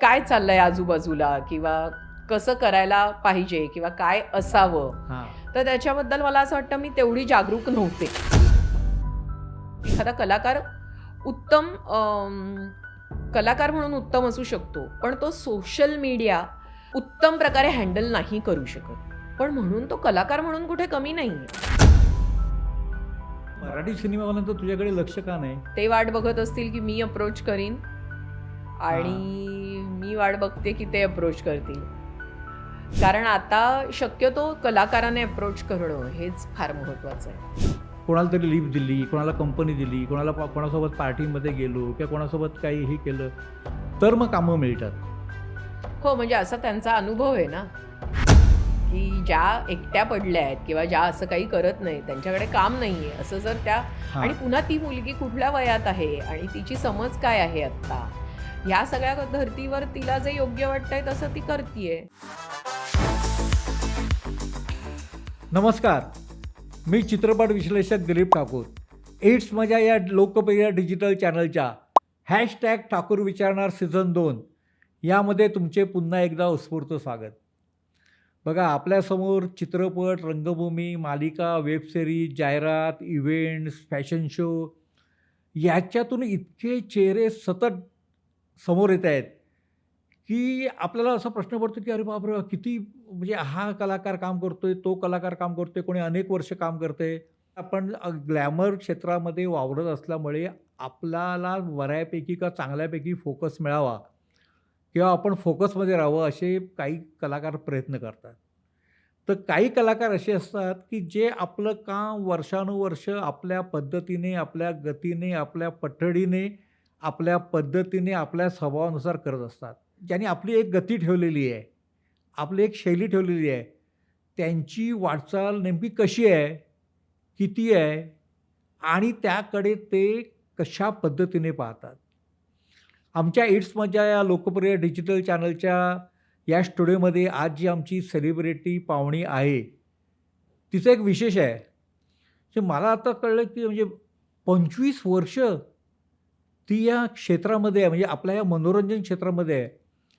काय चाललंय आजूबाजूला किंवा कसं करायला पाहिजे किंवा काय असावं, हां. तर त्याच्याबद्दल मला असं वाटतं मी तेवढी जागरूक नव्हते. एखादा कलाकार उत्तम कलाकार म्हणून उत्तम असू शकतो, पण तो सोशल मीडिया उत्तम प्रकारे हँडल नाही करू शकत. पण म्हणून तो कलाकार म्हणून कुठे कमी नाहीये. मराठी सिनेमावाल्यांचं तुझ्याकडे लक्ष का नाही? ते वाट बघत असतील की मी अप्रोच करीन आणि हां. मी वाट बघते की ते अप्रोच करतील. कारण आता शक्यतो कलाकाराने अप्रोच करणं हेच फार महत्त्वाचं आहे. कोणाला तरी लिफ्ट दिली, कोणाला कंपनी दिली, कोणासोबत पार्टीमध्ये गेलो किंवा कोणासोबत काही हे केलं, तर मग कामं मिळतात. हो, म्हणजे असा त्यांचा अनुभव आहे ना, की ज्या एकट्या पडल्या आहेत किंवा ज्या असं काही करत नाहीत, त्यांच्याकडे काम नाहीये असं जर त्या हां. आणि पुन्हा ती मुलगी कुठल्या वयात आहे आणि तिची समज काय आहे आत्ता, ह्या सगळ्या धर्तीवर तिला जे योग्य वाटतंय तसं ती करतीये. नमस्कार, मी चित्रपट विश्लेषक दिलीप ठाकूर. इट्स मजा या लोकप्रिय डिजिटल चॅनलच्या #ठाकूर विचारणार सीझन 2 यामध्ये तुमचे पुन्हा एकदा उत्स्फूर्त स्वागत. बघा, आपल्यासमोर चित्रपट, रंगभूमी, मालिका, वेब सिरीज, जाहिरात, इव्हेंट्स, फॅशन शो याच्यातून इतके चेहरे सतत समोर येत आहेत, की आपल्याला असा प्रश्न पडतो, की अरे बापरे! किती म्हणजे हा कलाकार काम करतोय, तो कलाकार काम करतोय, कोणी अनेक वर्ष काम करतंय. आपण ग्लॅमर क्षेत्रामध्ये वावरत असल्यामुळे आपल्याला बऱ्यापैकी का चांगल्यापैकी फोकस मिळावा किंवा आपण फोकसमध्ये राहावं असे काही कलाकार प्रयत्न करतात. तर काही कलाकार असे असतात, की जे आपलं काम वर्षानुवर्ष आपल्या पद्धतीने, आपल्या गतीने, आपल्या पठडीने, आपल्या पद्धतीने, आपल्या स्वभावानुसार करत असतात. ज्यांनी आपली एक गती ठेवलेली आहे, आपली एक शैली ठेवलेली आहे. त्यांची वाटचाल नेमकी कशी आहे, किती आहे आणि त्याकडे ते कशा पद्धतीने पाहतात. आमच्या इट्स मजा या लोकप्रिय डिजिटल चॅनलच्या या स्टुडिओमध्ये आज जी आमची सेलिब्रिटी पाहुणी आहे, तिचं एक विशेष आहे. की मला आता कळलं की म्हणजे 25 वर्ष ती या क्षेत्रामध्ये आहे, म्हणजे आपल्या या मनोरंजन क्षेत्रामध्ये आहे.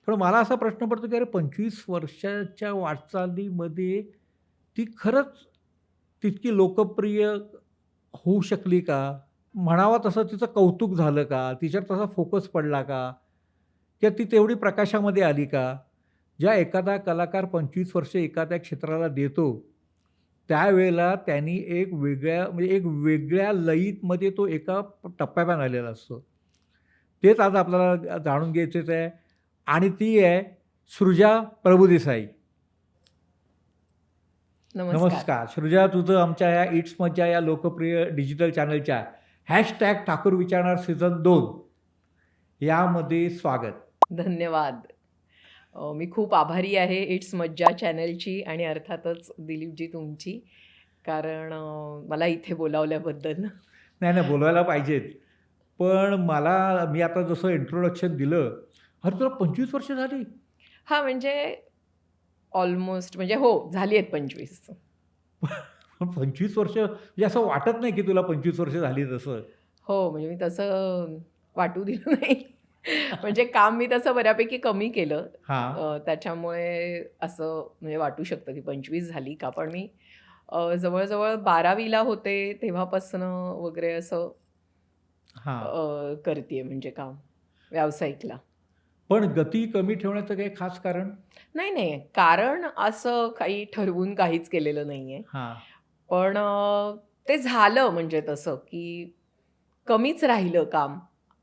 पण मला असा प्रश्न पडतो की अरे 25 वर्षाच्या वाटचालीमध्ये ती खरंच तितकी लोकप्रिय होऊ शकली का? म्हणावा तसं तिचं कौतुक झालं का? तिच्यावर तसा फोकस पडला का? किंवा ती तेवढी प्रकाशामध्ये आली का? ज्या एखादा कलाकार 25 वर्ष एखाद्या क्षेत्राला देतो, त्यावेळेला त्यांनी एक वेगळ्या म्हणजे एक वेगळ्या लयीमध्ये तो एका टप्प्यावर आलेला असतो. तेच आज आपल्याला जाणून घ्यायचंच आहे आणि ती आहे सृजा प्रभुदेसाई. नमस्कार. नमस्कार. सृजा, तुझं आमच्या या इट्स मज्जा या लोकप्रिय डिजिटल चॅनलच्या #ठाकूर विचारणार सीझन 2 यामध्ये स्वागत. धन्यवाद. मी खूप आभारी आहे इट्स मज्जा चॅनलची आणि अर्थातच दिलीपजी तुमची. कारण मला इथे बोलावल्याबद्दल. नाही, नाही बोलवायला पाहिजेत. पण मी आता जसं इंट्रोडक्शन दिलं, "अरे तुला 25 वर्ष झाली?" हां, म्हणजे ऑलमोस्ट म्हणजे हो, झाली आहेत 25. पण 25 वर्ष म्हणजे असं वाटत नाही की तुला 25 वर्ष झाली तसं. हो, म्हणजे मी तसं वाटू दिलं नाही. म्हणजे काम मी तसं बऱ्यापैकी कमी केलं. हां, त्याच्यामुळे असं म्हणजे वाटू शकतं की 25 झाली का? पण मी जवळ-जवळ 12वीला होते तेव्हापासनं वगैरे असं हां. करतीये म्हणजे काम व्यावसायिकला. पण गती कमी ठेवण्याचं काही खास कारण? नाही, नाही. कारण असं काही ठरवून काहीच केलेलं नाहीये. हां, पण ते झालं म्हणजे तसं, की कमीच राहिलं काम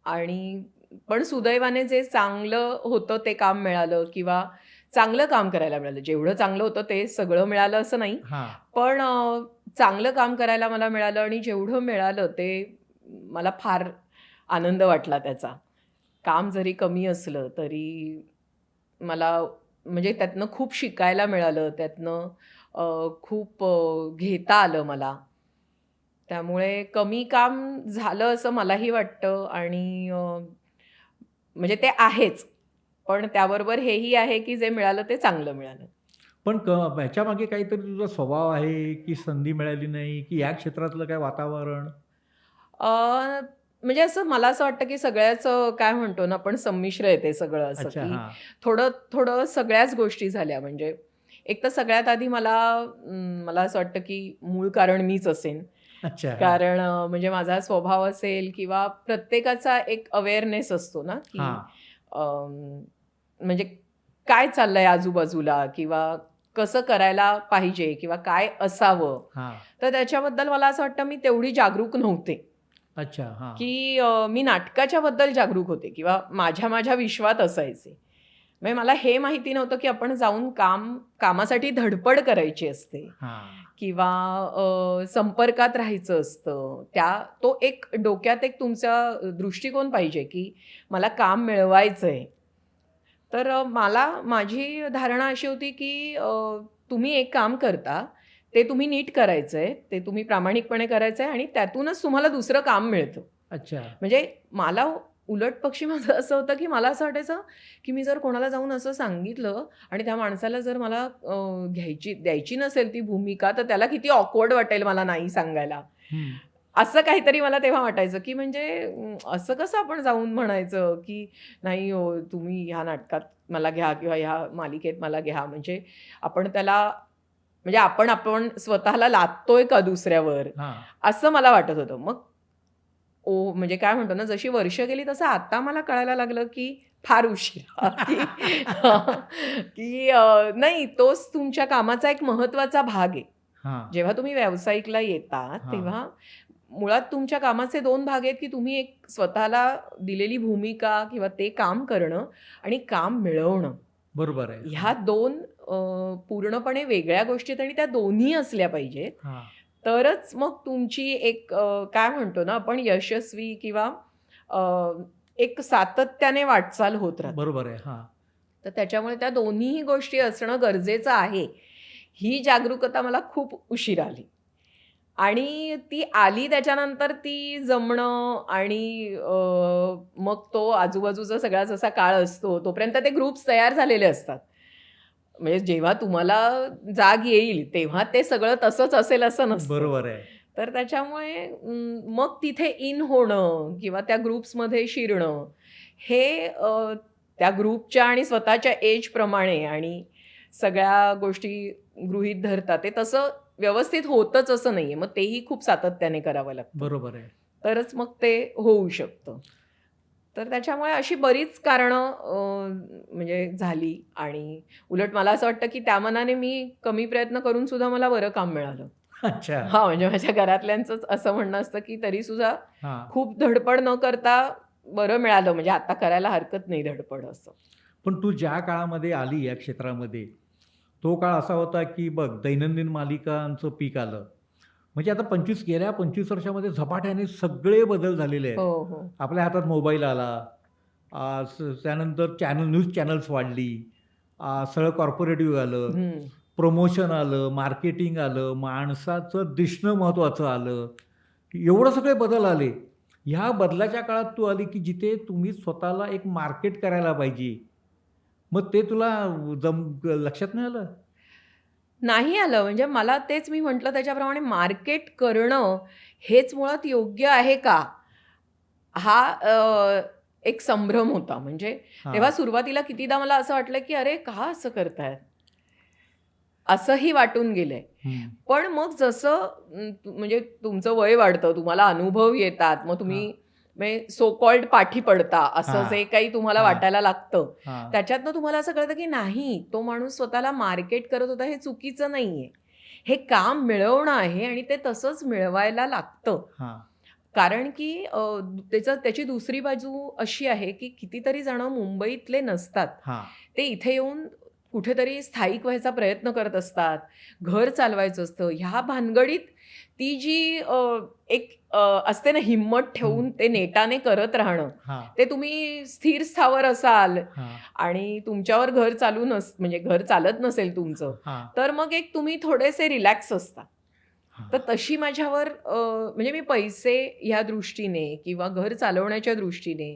आणि पण सुदैवाने जे चांगलं होतं ते काम मिळालं किंवा चांगलं काम करायला मिळालं. जेवढं चांगलं होतं ते सगळं मिळालं असं नाही. हां. पण चांगलं काम करायला मला मिळालं आणि जेवढं मिळालं ते मला फार आनंद वाटला त्याचा. काम जरी कमी असलं तरी मला म्हणजे त्यातनं खूप शिकायला मिळालं. त्यातनं खूप घेता आलं मला. त्यामुळे कमी काम झालं असं मलाही वाटतं आणि म्हणजे ते आहेच. पण त्याबरोबर हेही आहे, की जे मिळालं ते चांगलं मिळालं. पण ह्याच्यामागे काहीतरी तुझा स्वभाव आहे, की संधी मिळाली नाही, की या क्षेत्रातलं काय वातावरण? अ, म्हणजे असं मला असं वाटतं की सगळ्याच काय म्हणतो ना आपण संमिश्र आहे ते सगळं असं अच्छा. की हां. थोडं थोडं सगळ्याच गोष्टी झाल्या म्हणजे एक तर सगळ्यात आधी मला असं वाटतं की मूळ कारण मीच असेन. अच्छा. हां. कारण म्हणजे माझा स्वभाव असेल किंवा प्रत्येकाचा एक अवेअरनेस असतो ना की हां. अम, म्हणजे काय चाललंय आजूबाजूला किंवा कसं करायला पाहिजे किंवा काय असावं. हां. तर त्याच्याबद्दल मला असं वाटतं मी तेवढी जागरूक नव्हते. अच्छा. हां. की मी नाटकाच्या बद्दल जागरूक होते किंवा माझ्या विश्वात असायचे. म्हणजे मला हे माहिती नव्हतं की आपण जाऊन कामासाठी धडपड करायची असते हां. किंवा संपर्कात राहायचं असतं. तो एक डोक्यात एक तुमचा दृष्टिकोन पाहिजे की मला काम मिळवायचंय. तर माझी धारणा अशी होती की तुम्ही एक काम करता, ते तुम्ही नीट करायचंय, ते तुम्ही प्रामाणिकपणे करायचंय आणि त्यातूनच तुम्हाला दुसरं काम मिळतं. अच्छा. म्हणजे मला उलट पक्षी माझं असं होतं, की मला असं वाटायचं, की मी जर कोणाला जाऊन असं सांगितलं आणि त्या माणसाला जर मला द्यायची नसेल ती भूमिका, तर त्याला किती ऑकवर्ड वाटेल मला नाही सांगायला. हं. असं काहीतरी मला तेव्हा वाटायचं, की म्हणजे असं कसं आपण जाऊन म्हणायचं, की "नाही हो, तुम्ही ह्या नाटकात मला घ्या किंवा ह्या मालिकेत मला घ्या." म्हणजे आपण त्याला म्हणजे आपण स्वतःला लादतोय का दुसऱ्यावर? हां. असं मला वाटत होतं. मग म्हणजे काय म्हणतो ना, जशी वर्ष गेली तसं आता मला कळायला लागलं, की फार उशिरा नाही तोच तुमच्या कामाचा एक महत्त्वाचा भाग आहे. हां. जेव्हा तुम्ही व्यावसायिकला येता, हां. तेव्हा मुळात तुमच्या कामाचे 2 भाग आहेत, की तुम्ही एक स्वतःला दिलेली भूमिका किंवा ते काम करणं आणि काम मिळवणं. बरोबर आहे. ह्या हां. 2 पूर्णपणे वेगळ्या गोष्टी आहेत आणि त्या दोन्ही असल्या पाहिजेत. हां. तरच मग तुमची एक काय म्हणतो ना आपण यशस्वी किंवा अ, एक सातत्याने वाटचाल होत राहते. बरोबर आहे. हां. तर त्याच्यामुळे त्या दोन्हीही गोष्टी असणं गरजेचं आहे. ही जागरूकता मला खूप उशिरा आली. आणि ती आली त्याच्यानंतर ती जमणं आणि मग तो आजूबाजूचा सगळा जसा काळ असतो, तोपर्यंत ते ग्रुप्स तयार झालेले असतात. म्हणजे जेव्हा तुम्हाला जाग येईल, तेव्हा ते सगळं तसंच असेल असं नसतं. बरोबर आहे. तर त्याच्यामुळे मग तिथे इन होणं किंवा त्या ग्रुप्समध्ये शिरणं, हे त्या ग्रुपच्या आणि स्वतःच्या एजप्रमाणे आणि सगळ्या गोष्टी गृहीत धरतात, ते तसं व्यवस्थित होतच असं नाहीये. मग तेही खूप सातत्याने करावं लागतं. बरोबर आहे. तरच मग ते होऊ शकतं. तर त्याच्यामुळे अशी बरीच कारणं म्हणजे झाली आणि उलट मला असं वाटतं, की त्या मानाने मी कमी प्रयत्न करून सुद्धा मला बरं काम मिळालं. अच्छा. हां, म्हणजे माझ्या घरातल्यांचंच असं म्हणणं असतं, की तरीसुद्धा हां. खूप धडपड न करता बरं मिळालं. म्हणजे आता करायला हरकत नाही धडपड असं. पण तू ज्या काळामध्ये आली या क्षेत्रामध्ये, तो काळ असा होता, की बघ दैनंदिन मालिकांचं पीक आलं. म्हणजे आता गेल्या 25 वर्षामध्ये झपाट्याने सगळे बदल झालेले आहेत. हो, हो. आपल्या हातात मोबाईल आला. त्यानंतर न्यूज चॅनल्स वाढली. सगळं कॉर्पोरेटिव्ह आलं. हं. प्रमोशन आलं, मार्केटिंग आलं, माणसाचं दिसणं महत्त्वाचं आलं. एवढं सगळे बदल आले. ह्या बदलाच्या काळात तू आली, की जिथे तुम्ही स्वतःला एक मार्केट करायला पाहिजे. मग ते तुला लक्षात नाही आलं? नाही आलं म्हणजे मला तेच मी म्हटलं त्याच्याप्रमाणे मार्केट करणं हेच मुळात योग्य आहे का? हा एक संभ्रम होता. म्हणजे तेव्हा हां. सुरुवातीला कितीदा मला असं वाटलं, की "अरे, का असं करतायत?" असंही वाटून गेलंय. हं. पण मग जसं म्हणजे तुमचं वय वाढतं, तुम्हाला अनुभव येतात, मग हां. तुम्ही म्हणजे सो कॉल्ड पाठी पडता, असं हां. जे काही तुम्हाला हां. वाटायला लागतं, हां. त्याच्यातनं तुम्हाला असं कळतं, की नाही, तो माणूस स्वतःला मार्केट करत होता, हे चुकीचं नाहीये. हे काम मिळवणं आहे आणि ते तसंच मिळवायला लागतं. हां. कारण की त्याची दुसरी बाजू अशी आहे, की कितीतरी जणं मुंबईतले नसतात. हां. ते इथे येऊन कुठेतरी स्थायिक व्हायचा प्रयत्न करत असतात. घर चालवायचं असतं. ह्या भानगडीत ती जी एक असते ना हिंमत हं. ठेवून ते नेटाने करत राहणं. हां. ते तुम्ही स्थिर स्थावर असाल हां. आणि तुमच्यावर म्हणजे घर चालत नसेल तुमचं, हां. तर मग एक तुम्ही थोडेसे रिलॅक्स असता. तर हां. तशी माझ्यावर म्हणजे मी पैसे ह्या दृष्टीने किंवा घर चालवण्याच्या दृष्टीने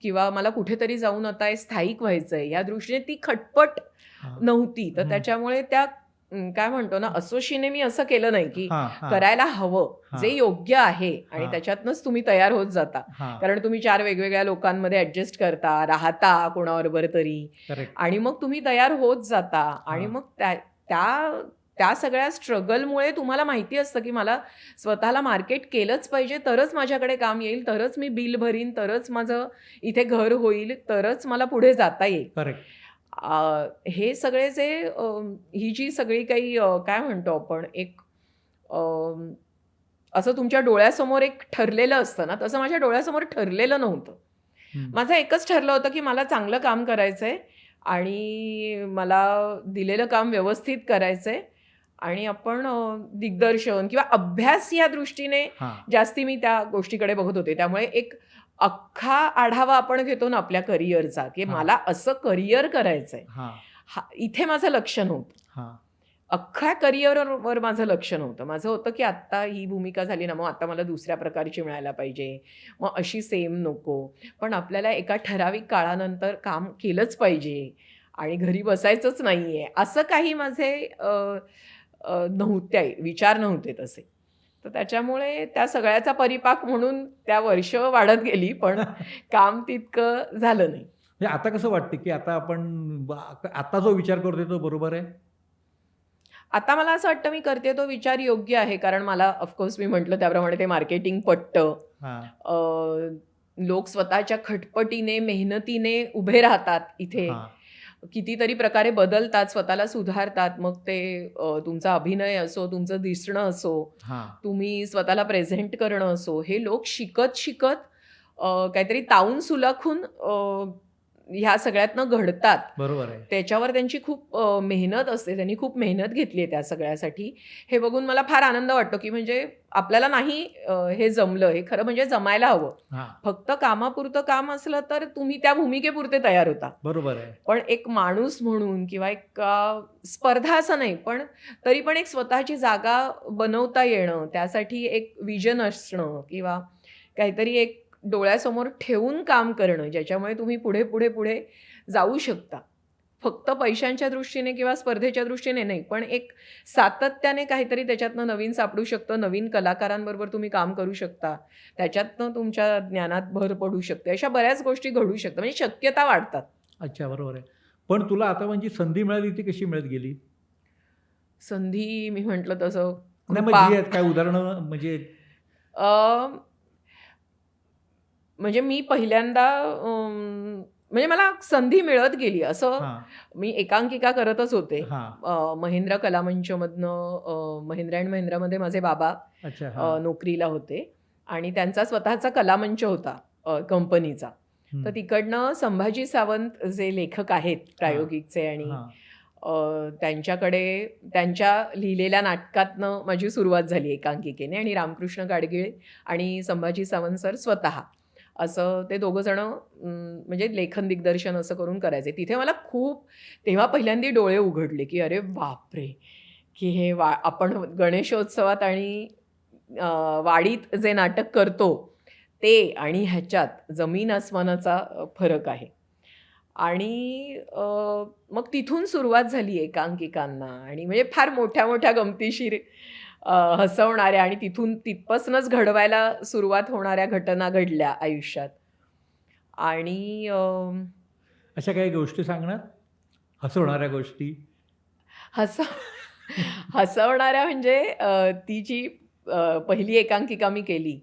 किंवा मला कुठेतरी जाऊन आता हे स्थायिक व्हायचंय ह्या दृष्टीने ती खटपट हां. नव्हती. तर हं. त्याच्यामुळे त्या काय म्हणतो ना, असोशीने मी असं केलं नाही की हां, हां, करायला हवं, जे हां, योग्य आहे आणि हां, त्याच्यातनंच तुम्ही तयार होत जाता. हां. कारण तुम्ही 4 वेगवेगळ्या लोकांमध्ये ॲडजस्ट करता, राहता कोणाबरोबर तरी करेक्ट. आणि मग तुम्ही तयार होत जाता आणि हां, मग त्या त्या सगळ्या स्ट्रगलमुळे तुम्हाला माहिती असतं की मला स्वतःला मार्केट केलंच पाहिजे, तरच माझ्याकडे काम येईल, तरच मी बिल भरीन, तरच माझं इथे घर होईल, तरच मला पुढे जाता येईल. करेक्ट. हे सगळे जे ही जी सगळी काही काय म्हणतो आपण एक अ, असं तुमच्या डोळ्यासमोर एक ठरलेलं असतं ना, तसं माझ्या डोळ्यासमोर ठरलेलं नव्हतं. हं. माझं एकच ठरलं होतं, की मला चांगलं काम करायचंय आणि मला दिलेलं काम व्यवस्थित करायचंय आणि आपण दिग्दर्शन किंवा अभ्यास या दृष्टीने हां, जास्ती मी त्या गोष्टीकडे बघत होते. त्यामुळे एक अख्खा आढावा आपण घेतो ना आपल्या करिअरचा, की हां, मला असं करिअर करायचंय. हां, इथे माझं लक्ष नव्हतं. हां. अख्ख्या करिअरवर माझं लक्ष नव्हतं. माझं होतं, की आत्ता ही भूमिका झाली ना, मग आता मला दुसऱ्या प्रकारची मिळायला पाहिजे. मग अशी सेम नको. पण आपल्याला एका ठराविक काळानंतर काम केलंच पाहिजे आणि घरी बसायचंच नाहीये. असं काही माझे नव्हते विचार नव्हते तसे. तर त्याच्यामुळे त्या सगळ्याचा परिपाक म्हणून त्या वर्ष वाढत गेली, पण काम तितकं झालं नाही. म्हणजे आता कसं वाटतं, की आता आपण आता जो विचार करतोय तो बरोबर आहे? आता मला असं वाटतं मी करते तो विचार योग्य आहे. कारण मला ऑफकोर्स मी म्हटलं त्याप्रमाणे ते मार्केटिंग पटतं. हां, लोक स्वतःच्या खटपटीने, मेहनतीने उभे राहतात इथे. हां, कितीतरी प्रकारे बदलतात, स्वतःला सुधारतात. मग ते तुमचा अभिनय असो, तुमचं दिसणं असो, हां. तुम्ही स्वतःला प्रेझेंट करणं असो, हे लोक शिकत काहीतरी तावून सुलाखून ह्या सगळ्यातनं घडतात. बरोबर आहे. त्याच्यावर त्यांची खूप मेहनत असते. त्यांनी खूप मेहनत घेतली आहे त्या सगळ्यासाठी. हे बघून मला फार आनंद वाटतो, की म्हणजे आपल्याला नाही हे जमलं, हे खरं म्हणजे जमायला हवं. हां, फक्त कामापुरतं काम असलं तर तुम्ही त्या भूमिकेपुरते तयार होता. बरोबर आहे. पण एक माणूस म्हणून किंवा एक स्पर्धा असं नाही, पण तरी पण एक स्वतःची जागा बनवता येणं, त्यासाठी एक विजन असणं किंवा काहीतरी एक डोळ्यासमोर ठेवून काम करणं, ज्याच्यामुळे तुम्ही पुढे, पुढे, पुढे जाऊ शकता. फक्त पैशांच्या दृष्टीने किंवा स्पर्धेच्या दृष्टीने नाही, पण एक सातत्याने काहीतरी त्याच्यातनं नवीन सापडू शकतं, नवीन कलाकारांबरोबर तुम्ही काम करू शकता. त्याच्यातनं तुमच्या ज्ञानात भर पडू शकते. अशा बऱ्याच गोष्टी घडू शकतात. म्हणजे शक्यता वाढतात. अच्छा, बरोबर आहे. पण तुला आता म्हणजे संधी मिळाली ती कशी मिळत गेली? संधी मी म्हटलं तसं नाही मग कृपा. जी आहेत काय उदाहरणं म्हणजे अ, म्हणजे मी पहिल्यांदा म्हणजे मला संधी मिळत गेली. असं हां, मी एकांकिका करतच होते. हां. महिंद्रा कलामंचमधनं महिंद्रा अँड महिंद्रामध्ये माझे बाबा अच्छा. हां. नोकरीला होते आणि त्यांचा स्वतःचा कलामंच होता कंपनीचा. हं. तर तिकडनं संभाजी सावंत जे लेखक आहेत हां, प्रायोगिकचे आणि हां. त्यांच्याकडे त्यांच्या लिहिलेल्या नाटकातनं माझी सुरुवात झाली एकांकिकेने आणि रामकृष्ण गाडगीळ आणि संभाजी सावंत सर स्वतः असं ते दोघं जण म्हणजे लेखन दिग्दर्शन असं करून करायचे. तिथे मला खूप तेव्हा पहिल्यांदा डोळे उघडले, की अरे बापरे! की हे आपण गणेशोत्सवात आणि वाडीत जे नाटक करतो ते आणि ह्याच्यात जमीन अस्मानाचा फरक आहे. आणि मग तिथून सुरुवात झाली एकांकिकांना आणि म्हणजे फार मोठ्या-मोठ्या गमतीशीर हसवणाऱ्या आणि तिथून तिथपासूनच घडवायला सुरुवात होणाऱ्या घटना घडल्या आयुष्यात. आणि अशा काही गोष्टी सांगणार? हसवणाऱ्या गोष्टी? हसव हसवणाऱ्या म्हणजे ती जी पहिली एकांकिका मी केली,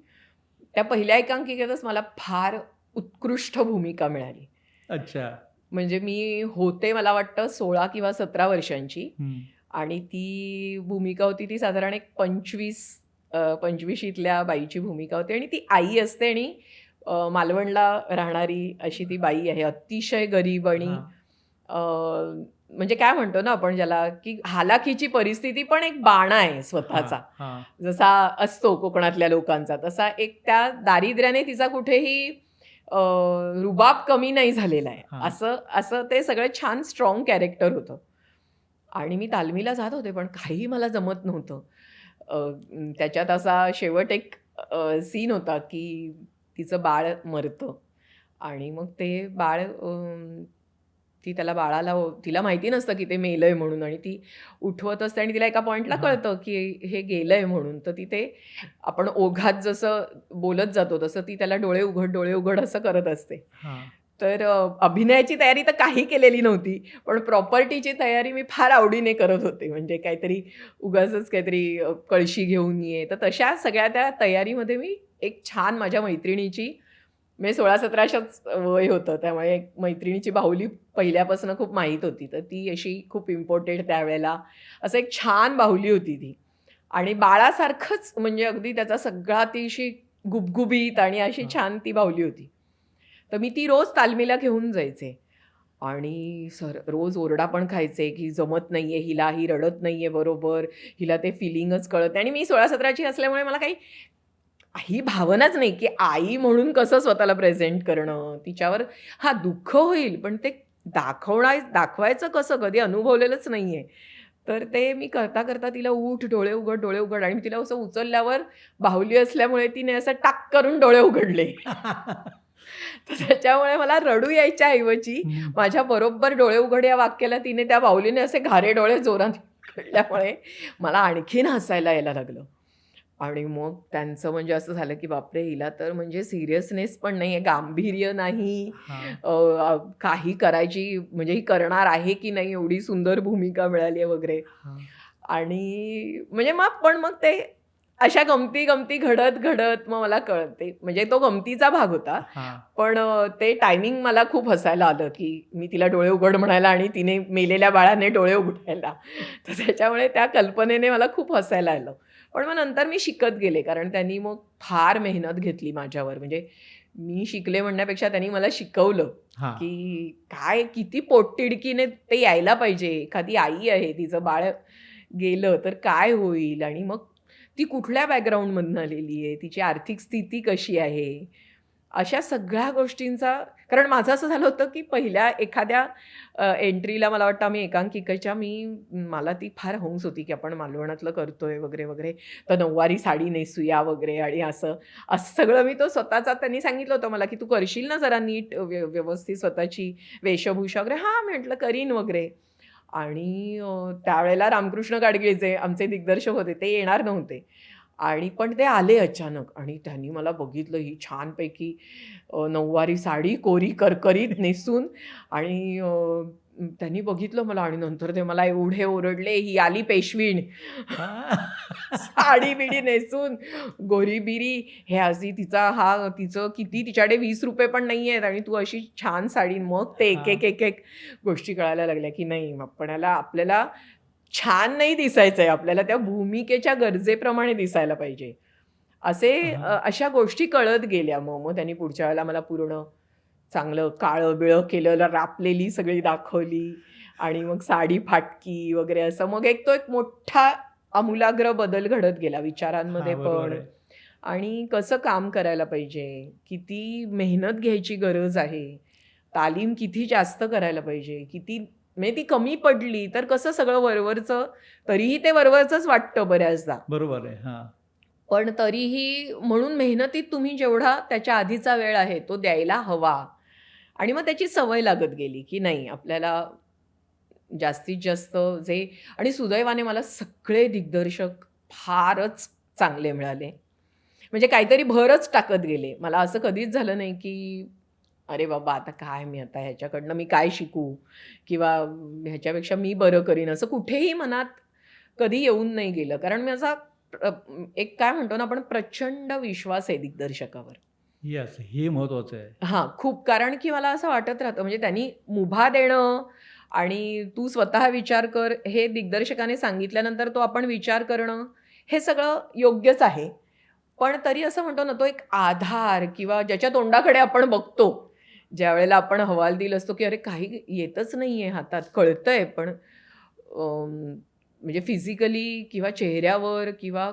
त्या पहिल्या एकांकिकेतच मला फार उत्कृष्ट भूमिका मिळाली. अच्छा. म्हणजे मी होते मला वाटतं 16 किंवा 17 वर्षांची हं. आणि ती भूमिका होती ती साधारण एक 25शीतल्या बाईची भूमिका होती आणि ती आई असते आणि मालवणला राहणारी अशी ती बाई आहे. अतिशय गरीब आणि हां, अ, म्हणजे काय म्हणतो ना आपण ज्याला, की हालाखीची परिस्थिती पण एक बाणा आहे हां, स्वतःचा. हां, जसा असतो कोकणातल्या लोकांचा, तसा एक त्या दारिद्र्याने तिचा कुठेही अ, रुबाब कमी नाही झालेला आहे. हां. असं असं ते सगळं छान स्ट्राँग कॅरेक्टर होतं. आणि मी तालमीला जात होते, पण काहीही मला जमत नव्हतं. त्याच्यात असा शेवट एक सीन होता, की तिचं बाळ मरतं आणि मग ते बाळ ती त्याला बाळाला तिला माहिती नसतं की ते मेलंय म्हणून आणि ती उठवत असते आणि तिला एका पॉइंटला हां. कळतं की हे गेलंय म्हणून. तर ती ते आपण ओघात जसं बोलत जातो तसं ती त्याला डोळे उघड असं करत असते. हां. तर अभिनयाची तयारी तर काही केलेली नव्हती. पण प्रॉपर्टीची तयारी मी फार आवडीने करत होते. म्हणजे काहीतरी उगाचच काहीतरी कळशी घेऊन ये. तर तशा सगळ्या त्या तयारीमध्ये मी एक छान माझ्या मैत्रिणीची म्हणजे 16-17च्याच वय होतं. त्यामुळे एक मैत्रिणीची बाहुली पहिल्यापासून खूप माहीत होती. तर ती अशी खूप इम्पोर्टेड त्यावेळेला. असं एक छान बाहुली होती ती. आणि बाळासारखंच म्हणजे अगदी त्याचा सगळा ती अशी गुबगुबीत आणि अशी हां. छान ती बाहुली होती. तर मी ती रोज तालमीला घेऊन जायचे. आणि रोज ओरडा पण खायचे, की जमत नाहीये हिला, ही रडत नाहीये बरोबर, हिला ते फिलिंगच कळत नाही आणि मी 16-17ची असल्यामुळे मला काही भावनाच नाही, की आई म्हणून कसं स्वतःला प्रेझेंट करणं, तिच्यावर हां, दुःख होईल, पण ते दाखवायचं कसं कधी अनुभवलेलंच नाहीये. तर ते मी करता तिला उठ, डोळे उघड आणि मी तिला असं उचलल्यावर बाहुली असल्यामुळे तिने असं टाक करून डोळे उघडले. तर त्याच्यामुळे मला रडू यायच्या ऐवजी हं. माझ्या बरोबर डोळे उघड या वाक्याला तिने त्या बाहुलीने असे घारे डोळे जोरात उघडल्यामुळे मला आणखीन हसायला यायला लागलं. आणि मग त्यांचं म्हणजे असं झालं, की बापरे! हिला तर म्हणजे सीरियसनेस पण नाहीये, गांभीर्य नाही, हां. काही करायची म्हणजे ही करणार आहे की नाही एवढी सुंदर भूमिका मिळाली आहे वगैरे. हां. आणि म्हणजे मग ते अशा गमती घडत मग मला कळते म्हणजे तो गमतीचा भाग होता. हां. पण ते टायमिंग मला खूप हसायला आलं, की मी तिला डोळे उघड म्हणायला आणि तिने मेलेल्या बाळाने डोळे उघडायला. तर त्याच्यामुळे त्या कल्पनेने मला खूप हसायला आलं. पण मग नंतर मी शिकत गेले कारण त्यांनी मग फार मेहनत घेतली माझ्यावर. म्हणजे मी शिकले म्हणण्यापेक्षा त्यांनी मला शिकवलं, हां. की काय किती पोटतिडकीने ते यायला पाहिजे. एखादी आई आहे, तिचं बाळ गेलं तर काय होईल आणि मग ती कुठल्या बॅकग्राऊंडमधून आलेली आहे, तिची आर्थिक स्थिती कशी आहे, अशा सगळ्या गोष्टींचा कारण माझं असं झालं होतं, की पहिल्या एखाद्या एंट्रीला मला वाटतं आम्ही एकांकिकेच्या मला ती फार हौस होती, की आपण मालवणातलं करतोय वगैरे, तर नऊवारी साडी नेसूया वगैरे आणि असं. असं सगळं मी तो स्वतःचा त्यांनी सांगितलं होतं मला, की "तू करशील ना जरा नीट व्यवस्थित स्वतःची वेशभूषा वगैरे?" "हां," म्हटलं, "करीन वगैरे." आणि त्यावेळेला रामकृष्ण गाडगीळ जे आमचे दिग्दर्शक होते ते येणार नव्हते आणि पण ते आले अचानक आणि त्यांनी मला बघितलं ही छानपैकी नऊवारी साडी कोरी करकरीत नेसून आणि त्यांनी बघितलं मला आणि नंतर ते मला एवढे ओरडले, "ही आली पेशवीण." साडी-बिडी नेसून गोरीबिरी हे अशी तिचं किती तिच्याकडे ₹20 पण नाहीयेत आणि तू अशी छान साडी मग ते हां. एक गोष्टी कळायला लागल्या, की नाही आपल्याला छान नाही दिसायचंय, आपल्याला त्या भूमिकेच्या गरजेप्रमाणे दिसायला पाहिजे. हां. अशा गोष्टी कळत गेल्या मग त्यांनी पुढच्या वेळेला मला पूर्ण चांगलं काळं-बिळं केलेलं रापलेली सगळी दाखवली आणि मग साडी फाटकी वगैरे असं. मग एक मोठा आमूलाग्र बदल घडत गेला विचारांमध्ये हां, बरोबर पण आहे. आणि कसं काम करायला पाहिजे, किती मेहनत घ्यायची गरज आहे, तालीम किती जास्त करायला पाहिजे, किती म्हणजे ती कमी पडली तर कसं सगळं वरवरचं तरीही ते वरवरचंच वाटतं बऱ्याचदा. बरोबर आहे. हां. पण तरीही म्हणून मेहनतीत तुम्ही जेवढा त्याच्या आधीचा वेळ आहे तो द्यायला हवा आणि मग त्याची सवय लागत गेली, की नाही आपल्याला जास्तीत जास्त जे आणि सुदैवाने मला सगळे दिग्दर्शक फारच चांगले मिळाले. म्हणजे काहीतरी भरच टाकत गेले. मला असं कधीच झालं नाही, की "अरे बाबा, आता काय मी आता ह्याच्याकडनं मी काय शिकू? किंवा ह्याच्यापेक्षा मी बरं करीन." असं कुठेही मनात कधी येऊन नाही गेलं. कारण मी असा अ, एक काय म्हणतो ना आपण प्रचंड विश्वास आहे दिग्दर्शकावर. येस, हे महत्वाचं आहे. हां, खूप. कारण की मला असं वाटत राहतं म्हणजे त्यांनी मुभा देणं आणि तू स्वतः विचार कर, हे दिग्दर्शकाने सांगितल्यानंतर तो आपण विचार करणं, हे सगळं योग्यच आहे. पण तरी असं म्हणतो ना, तो एक आधार किंवा ज्याच्या तोंडाकडे आपण बघतो, ज्यावेळेला आपण हवालदिल असतो, की अरे काही येतच नाहीये हातात, कळतंय पण म्हणजे फिजिकली किंवा चेहऱ्यावर किंवा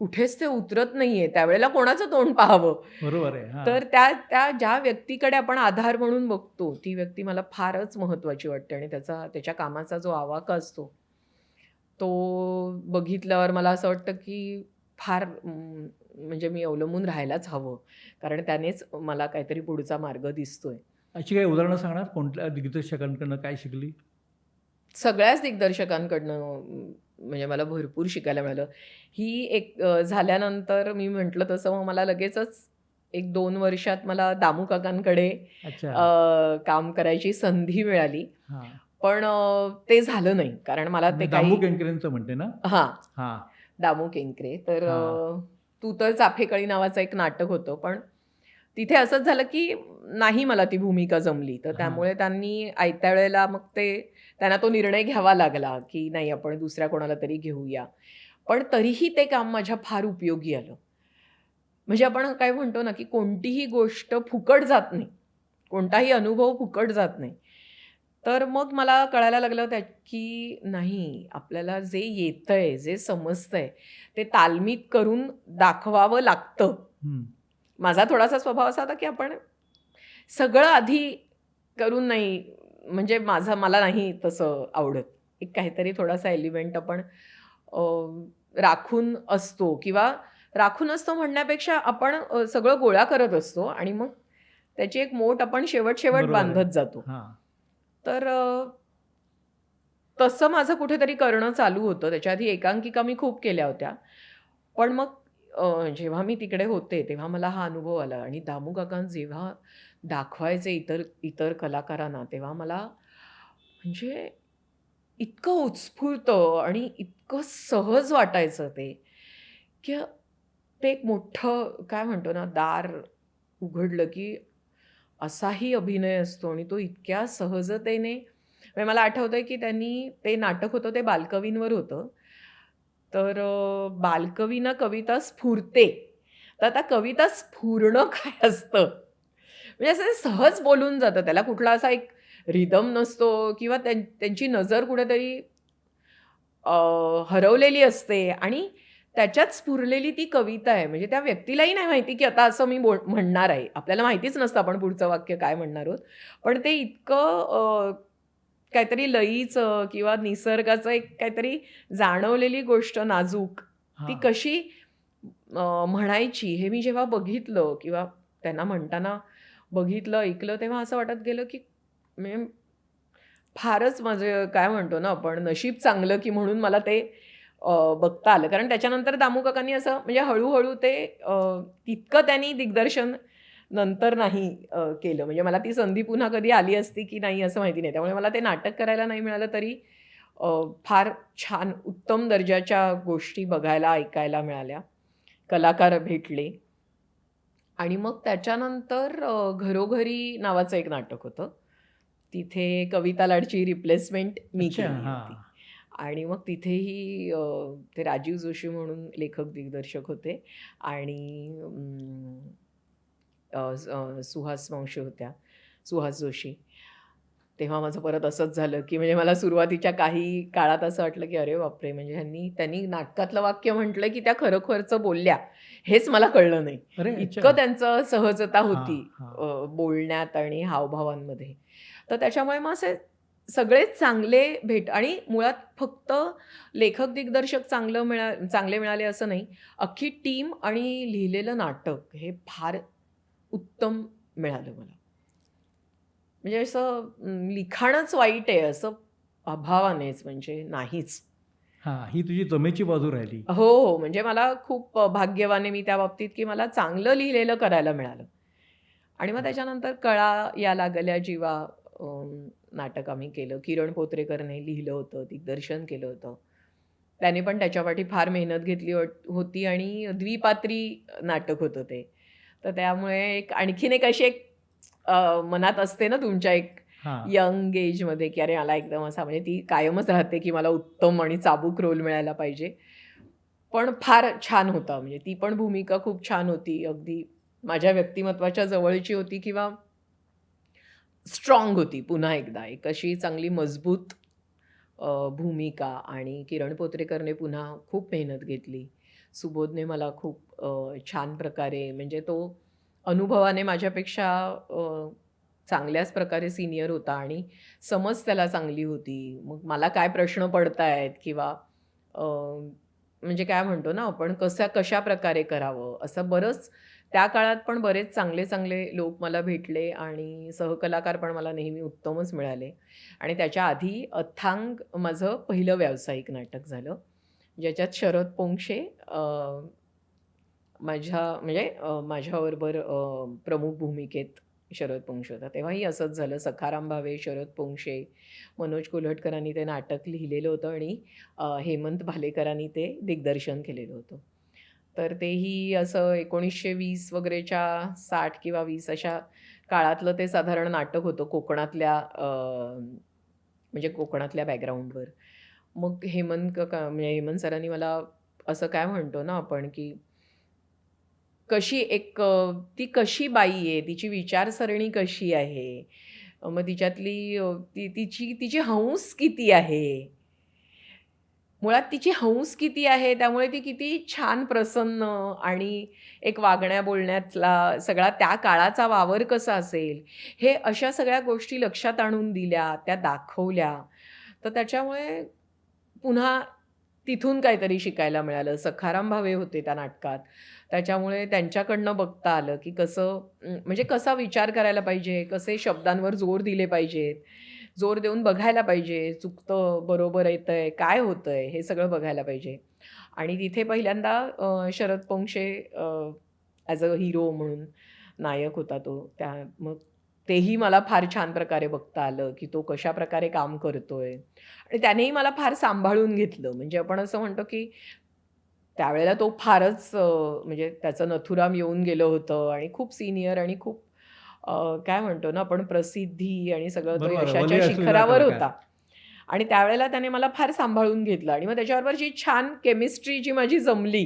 कुठेच ते उतरत नाहीये. त्यावेळेला कोणाचं तोंड पाहावं? बरोबर आहे. हां. तर त्या त्या ज्या व्यक्तीकडे आपण आधार म्हणून बघतो, ती व्यक्ती मला फारच महत्त्वाची वाटते आणि त्याच्या कामाचा जो आवाका असतो, तो बघितल्यावर मला असं वाटतं, की फार म्हणजे मी अवलंबून राहायलाच हवं. कारण त्यानेच मला काहीतरी पुढचा मार्ग दिसतोय. अशी काही उदाहरणं सांगणार? कोणत्या दिग्दर्शकांकडनं काय शिकली? सगळ्याच दिग्दर्शकांकडनं म्हणजे मला भरपूर शिकायला मिळालं. ही एक झाल्यानंतर मी म्हटलं तसं मग मला लगेचच 1-2 वर्षात मला दामू काकांकडे अच्छा. काम करायची संधी मिळाली. हां. पण ते झालं नाही. कारण मला ते म्हणजे काही दामू केंकरेंचं म्हणते ना? हां, हां, दामू केंकरे. तर हां, तू तर चाफेकळी नावाचं एक नाटक होतं. पण तिथे असंच झालं, की नाही मला ती भूमिका जमली. तर हां. त्यामुळे त्यांनी आयत्या वेळेला मग त्यांना तो निर्णय घ्यावा लागला, की नाही आपण दुसऱ्या कोणाला तरी घेऊया. पण तरीही ते काम माझ्या फार उपयोगी आलं. म्हणजे आपण काय म्हणतो ना, की कोणतीही गोष्ट फुकट जात नाही. कोणताही अनुभव फुकट जात नाही. तर मग मला कळायला लागलं की नाही आपल्याला जे येतंय, जे समजतंय, ते तालमीत करून दाखवावं लागतं. हं. माझा थोडासा स्वभाव असा होता, की आपण सगळं आधी करून नाही म्हणजे मला नाही तसं आवडत. एक काहीतरी थोडासा एलिमेंट आपण अ, राखून असतो किंवा राखून असतो म्हणण्यापेक्षा आपण सगळं गोळा करत असतो आणि मग त्याची एक मोठ आपण शेवट बरोबर आहे. बांधत जातो. हां. तर तसं माझं कुठेतरी करणं चालू होतं. त्याच्या आधी एकांकिका मी खूप केल्या होत्या. पण मग जेव्हा मी तिकडे होते, तेव्हा मला हा अनुभव आला आणि दामू काका जेव्हा दाखवायचे इतर इतर कलाकारांना, तेव्हा मला म्हणजे इतकं उत्स्फूर्त आणि इतकं सहज वाटायचं ते, की ते एक मोठं काय म्हणतो ना, दार उघडलं, की असाही अभिनय असतो आणि तो इतक्या सहजतेने म्हणजे मला आठवतंय, की त्यांनी ते नाटक होतं ते बालकवींवर होतं. तर बालकवीनं कविता स्फुरते. तर आता कविता स्फुरणं काय असतं? म्हणजे असं सहज बोलून जातं. त्याला कुठला असा एक रिदम नसतो किंवा त्यांची नजर कुठेतरी हरवलेली असते आणि त्याच्यात स्फुरलेली ती कविता आहे. म्हणजे त्या व्यक्तीलाही नाही माहिती, की आता असं मी म्हणणार आहे. आपल्याला माहितीच नसतं आपण पुढचं वाक्य काय म्हणणार आहोत. पण ते इतकं काहीतरी लयीचं किंवा निसर्गाचं एक काहीतरी जाणवलेली गोष्ट नाजूक, ती हां. कशी म्हणायची हे मी जेव्हा बघितलं किंवा त्यांना म्हणताना बघितलं, ऐकलं तेव्हा असं वाटत गेलं, की म्हणजे फारच म्हणजे काय म्हणतो ना आपण नशीब चांगलं, की म्हणून मला ते बघता आलं. कारण त्याच्यानंतर दामू काकांनी असं म्हणजे हळू-हळू ते तितकं त्यांनी दिग्दर्शन नंतर नाही केलं. म्हणजे मला ती संधी पुन्हा कधी आली असती, की नाही असं माहिती नाही. त्यामुळे मला ते नाटक करायला नाही मिळालं तरी फार छान उत्तम दर्जाच्या गोष्टी बघायला, ऐकायला मिळाल्या. कलाकार भेटले आणि मग त्याच्यानंतर घरोघरी नावाचं एक नाटक होतं. तिथे कविता लाडची रिप्लेसमेंट मी अच्छा. केली हां. होती. आणि मग तिथेही ते राजीव जोशी म्हणून लेखक दिग्दर्शक होते आणि सुहास मावशी होत्या, सुहास जोशी. तेव्हा माझं परत असंच झालं, की म्हणजे मला सुरुवातीच्या काही काळात असं वाटलं, की अरे बापरे! म्हणजे त्यांनी नाटकातलं वाक्य म्हटलं, की त्या खरोखरचं बोलल्या, हेच मला कळलं नाही. अरे अच्छा. इतकं त्यांचं सहजता हां, होती हां. बोलण्यात आणि हावभावांमध्ये. तर त्याच्यामुळे मग असे सगळेच चांगले आणि मुळात फक्त लेखक दिग्दर्शक चांगले मिळाले असं नाही. अख्खी टीम आणि लिहिलेलं नाटक हे फार उत्तम मिळालं मला. म्हणजे असं लिखाणच वाईट आहे असं अभावानेच म्हणजे नाहीच. हां. ही तुझी जमेची बाजू राहिली. हो, हो. म्हणजे मला खूप भाग्यवान आहे मी त्या बाबतीत, की मला चांगलं लिहिलेलं करायला मिळालं. आणि मग हां. त्याच्यानंतर कळा या लागल्या जीवा नाटक आम्ही केलं. किरण पोत्रेकरने लिहिलं होतं, दिग्दर्शन केलं होतं. त्याने पण त्याच्यापाठी फार मेहनत घेतली होती आणि द्विपात्री नाटक होतं ते. तर त्यामुळे आणखीन एक अशी एक मनात असते ना तुमच्या एक हां. यंग एजमध्ये, की अरे मला एकदम असा म्हणजे ती कायमच राहते, की मला उत्तम आणि चाबूक रोल मिळायला पाहिजे. पण फार छान होता म्हणजे ती पण भूमिका खूप छान होती. अगदी माझ्या व्यक्तिमत्त्वाच्या जवळची होती किंवा स्ट्राँग होती पुन्हा एकदा. एक अशी चांगली मजबूत भूमिका आणि किरण पोत्रेकरने पुन्हा खूप मेहनत घेतली. सुबोधने मला खूप छान प्रकारे म्हणजे तो अनुभवाने माझ्यापेक्षा चांगल्याच प्रकारे सीनियर होता आणि समज त्याला चांगली होती. मग मला काय प्रश्न पडतायत किंवा म्हणजे काय म्हणतो ना आपण कशा प्रकारे करावं असं बरंच त्या काळात पण बरेच चांगले चांगले लोक मला भेटले आणि सहकलाकार पण मला नेहमी उत्तमच मिळाले. आणि त्याच्या आधी अथांग माझं पहिलं व्यावसायिक नाटक झालं, ज्याच्यात शरद पोंक्षे माझ्याबरोबर प्रमुख भूमिकेत शरद पोंक्षे होता. तेव्हाही असंच झालं. सखाराम भावे, शरद पोंक्षे, मनोज कोल्हटकरांनी ते नाटक लिहिलेलं होतं आणि हेमंत भालेकरांनी ते दिग्दर्शन केलेलं होतं. तर तेही असं 1920 वगैरेच्या 60 किंवा 20 अशा काळातलं ते साधारण नाटक होतं म्हणजे कोकणातल्या बॅकग्राऊंडवर. मग म्हणजे हेमंत सरांनी मला असं काय म्हणतो ना आपण, की ती कशी बाई आहे, तिची विचारसरणी कशी आहे, मग तिच्यातली तिची हौस किती आहे, मुळात तिची हौस किती आहे, त्यामुळे ती किती छान प्रसन्न आणि एक वागण्या बोलण्यातला सगळा त्या काळाचा वावर कसा असेल, हे अशा सगळ्या गोष्टी लक्षात आणून दिल्या, त्या दाखवल्या. तर त्याच्यामुळे पुन्हा तिथून काहीतरी शिकायला मिळालं. सखाराम भावे होते त्या नाटकात. त्याच्यामुळे त्यांच्याकडनं बघता आलं, की म्हणजे कसा विचार करायला पाहिजे, कसे शब्दांवर जोर दिले पाहिजेत, जोर देऊन बघायला पाहिजे, चुकतं, बरोबर येतंय, काय होतंय, हे सगळं बघायला पाहिजे. आणि तिथे पहिल्यांदा Sharad Ponkshe as a hero म्हणून नायक होता तो. मग तेही मला फार छान प्रकारे बघता आलं, की तो कशाप्रकारे काम करतोय आणि त्यानेही मला फार सांभाळून घेतलं. म्हणजे आपण असं म्हणतो, की त्यावेळेला तो फारच म्हणजे त्याचं नथुराम येऊन गेलं होतं आणि खूप सीनियर आणि खूप काय म्हणतो ना आपण प्रसिद्धी आणि सगळं तो बरोबर आहे. यशाच्या वली असलेला शिखरावर कलाकार. होता. आणि त्यावेळेला त्याने मला फार सांभाळून घेतलं आणि मग त्याच्याबरोबर जी छान केमिस्ट्री जी माझी जमली,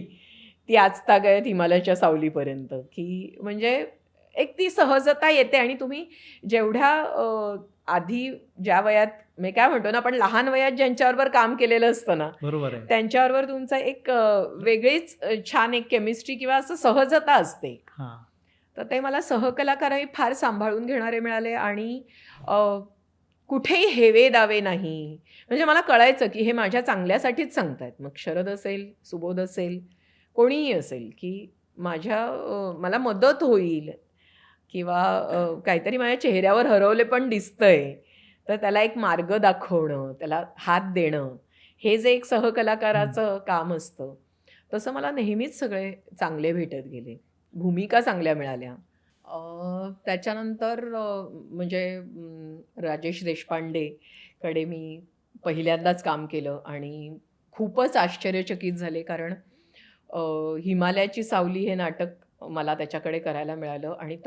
ती आजतागायत हिमालयाच्या सावलीपर्यंत, की म्हणजे एक ती सहजता येते आणि तुम्ही जेवढ्या आधी ज्या वयात म्हणजे काय म्हणतो ना आपण लहान वयात ज्यांच्याबरोबर काम केलेलं असतं ना, बरोबर आहे. त्यांच्याबरोबर तुमचा एक वेगळीच छान एक केमिस्ट्री किंवा असं सहजता असते. हां. तर ते मला सहकलाकारही फार सांभाळून घेणारे मिळाले आणि अ, कुठेही हेवे दावे नाही. म्हणजे मला कळायचं, की हे माझ्या चांगल्यासाठीच सांगतायत. मग शरद असेल, सुबोध असेल, कोणीही असेल, की मला मदत होईल किंवा काहीतरी माझ्या चेहऱ्यावर हरवले पण दिसतंय, तर त्याला एक मार्ग दाखवणं, त्याला हात देणं, हे जे एक हं. सहकलाकाराचं काम असतं, तसं मला नेहमीच सगळे चांगले भेटत गेले. भूमिका चांगल्या मिळाल्या. त्याच्यानंतर म्हणजे राजेश देशपांडेकडे मी पहिल्यांदाच काम केलं आणि खूपच आश्चर्यचकित झाले कारण हिमालयाची सावली हे नाटक मला त्याच्याकडे करायला मिळालं आणि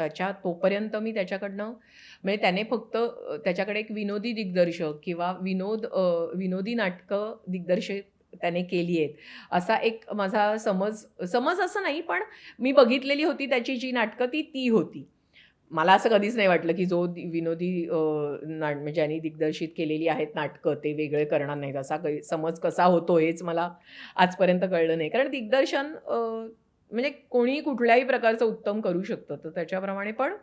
तोपर्यंत मी त्याच्याकडनं म्हणजे त्याने फक्त त्याच्याकडे एक विनोदी दिग्दर्शक किंवा विनोदी नाटकं दिग्दर्शित त्याने केली आहेत असा एक माझा समज असं नाही पण मी बघितलेली होती त्याची जी नाटकं ती होती. मला असं कधीच नाही वाटलं, की विनोदी म्हणजे ज्यांनी दिग्दर्शित केलेली आहेत नाटकं, ते वेगळे करणार नाहीत. असा समज कसा होतो हेच मला आजपर्यंत कळलं नाही. कारण दिग्दर्शन म्हणजे कोणीही कुठल्याही प्रकारचं उत्तम करू शकतं. तर त्याच्याप्रमाणे पण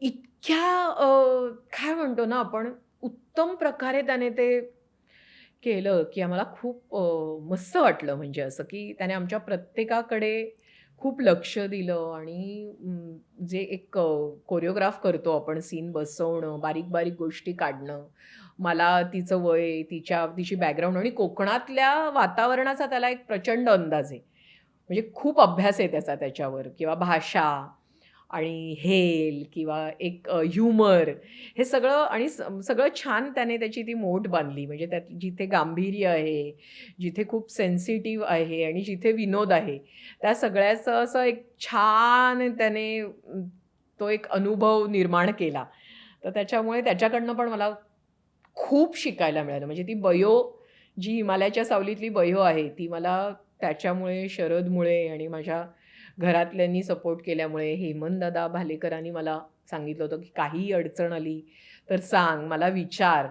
इतक्या काय म्हणतो ना आपण, उत्तम प्रकारे त्याने ते केलं, की आम्हाला खूप मस्त वाटलं म्हणजे असं, की त्याने आमच्या प्रत्येकाकडे खूप लक्ष दिलं आणि जे एक कोरिओग्राफ करतो आपण सीन बसवणं, बारीक-बारीक गोष्टी काढणं. मला तिचं वय, तिची बॅकग्राऊंड आणि कोकणातल्या वातावरणाचा त्याला एक प्रचंड अंदाज आहे. म्हणजे खूप अभ्यास आहे त्याचा त्याच्यावर किंवा भाषा आणि हेल किंवा एक ह्युमर हे सगळं आणि सगळं छान त्याने त्याची ती मोठ बांधली. म्हणजे त्यात जिथे गांभीर्य आहे, जिथे खूप सेन्सिटिव्ह आहे आणि जिथे विनोद आहे, त्या सगळ्याचं असं एक छान त्याने तो एक अनुभव निर्माण केला. तर त्याच्यामुळे त्याच्याकडनं पण मला खूप शिकायला मिळालं. म्हणजे जी हिमालयाच्या सावलीतली बयो आहे, ती मला त्याच्यामुळे, शरदमुळे आणि माझ्या घरातल्यांनी सपोर्ट केल्यामुळे, हेमंतदादा भालेकरांनी मला सांगितलं होतं, की काहीही अडचण आली तर सांग, मला विचार.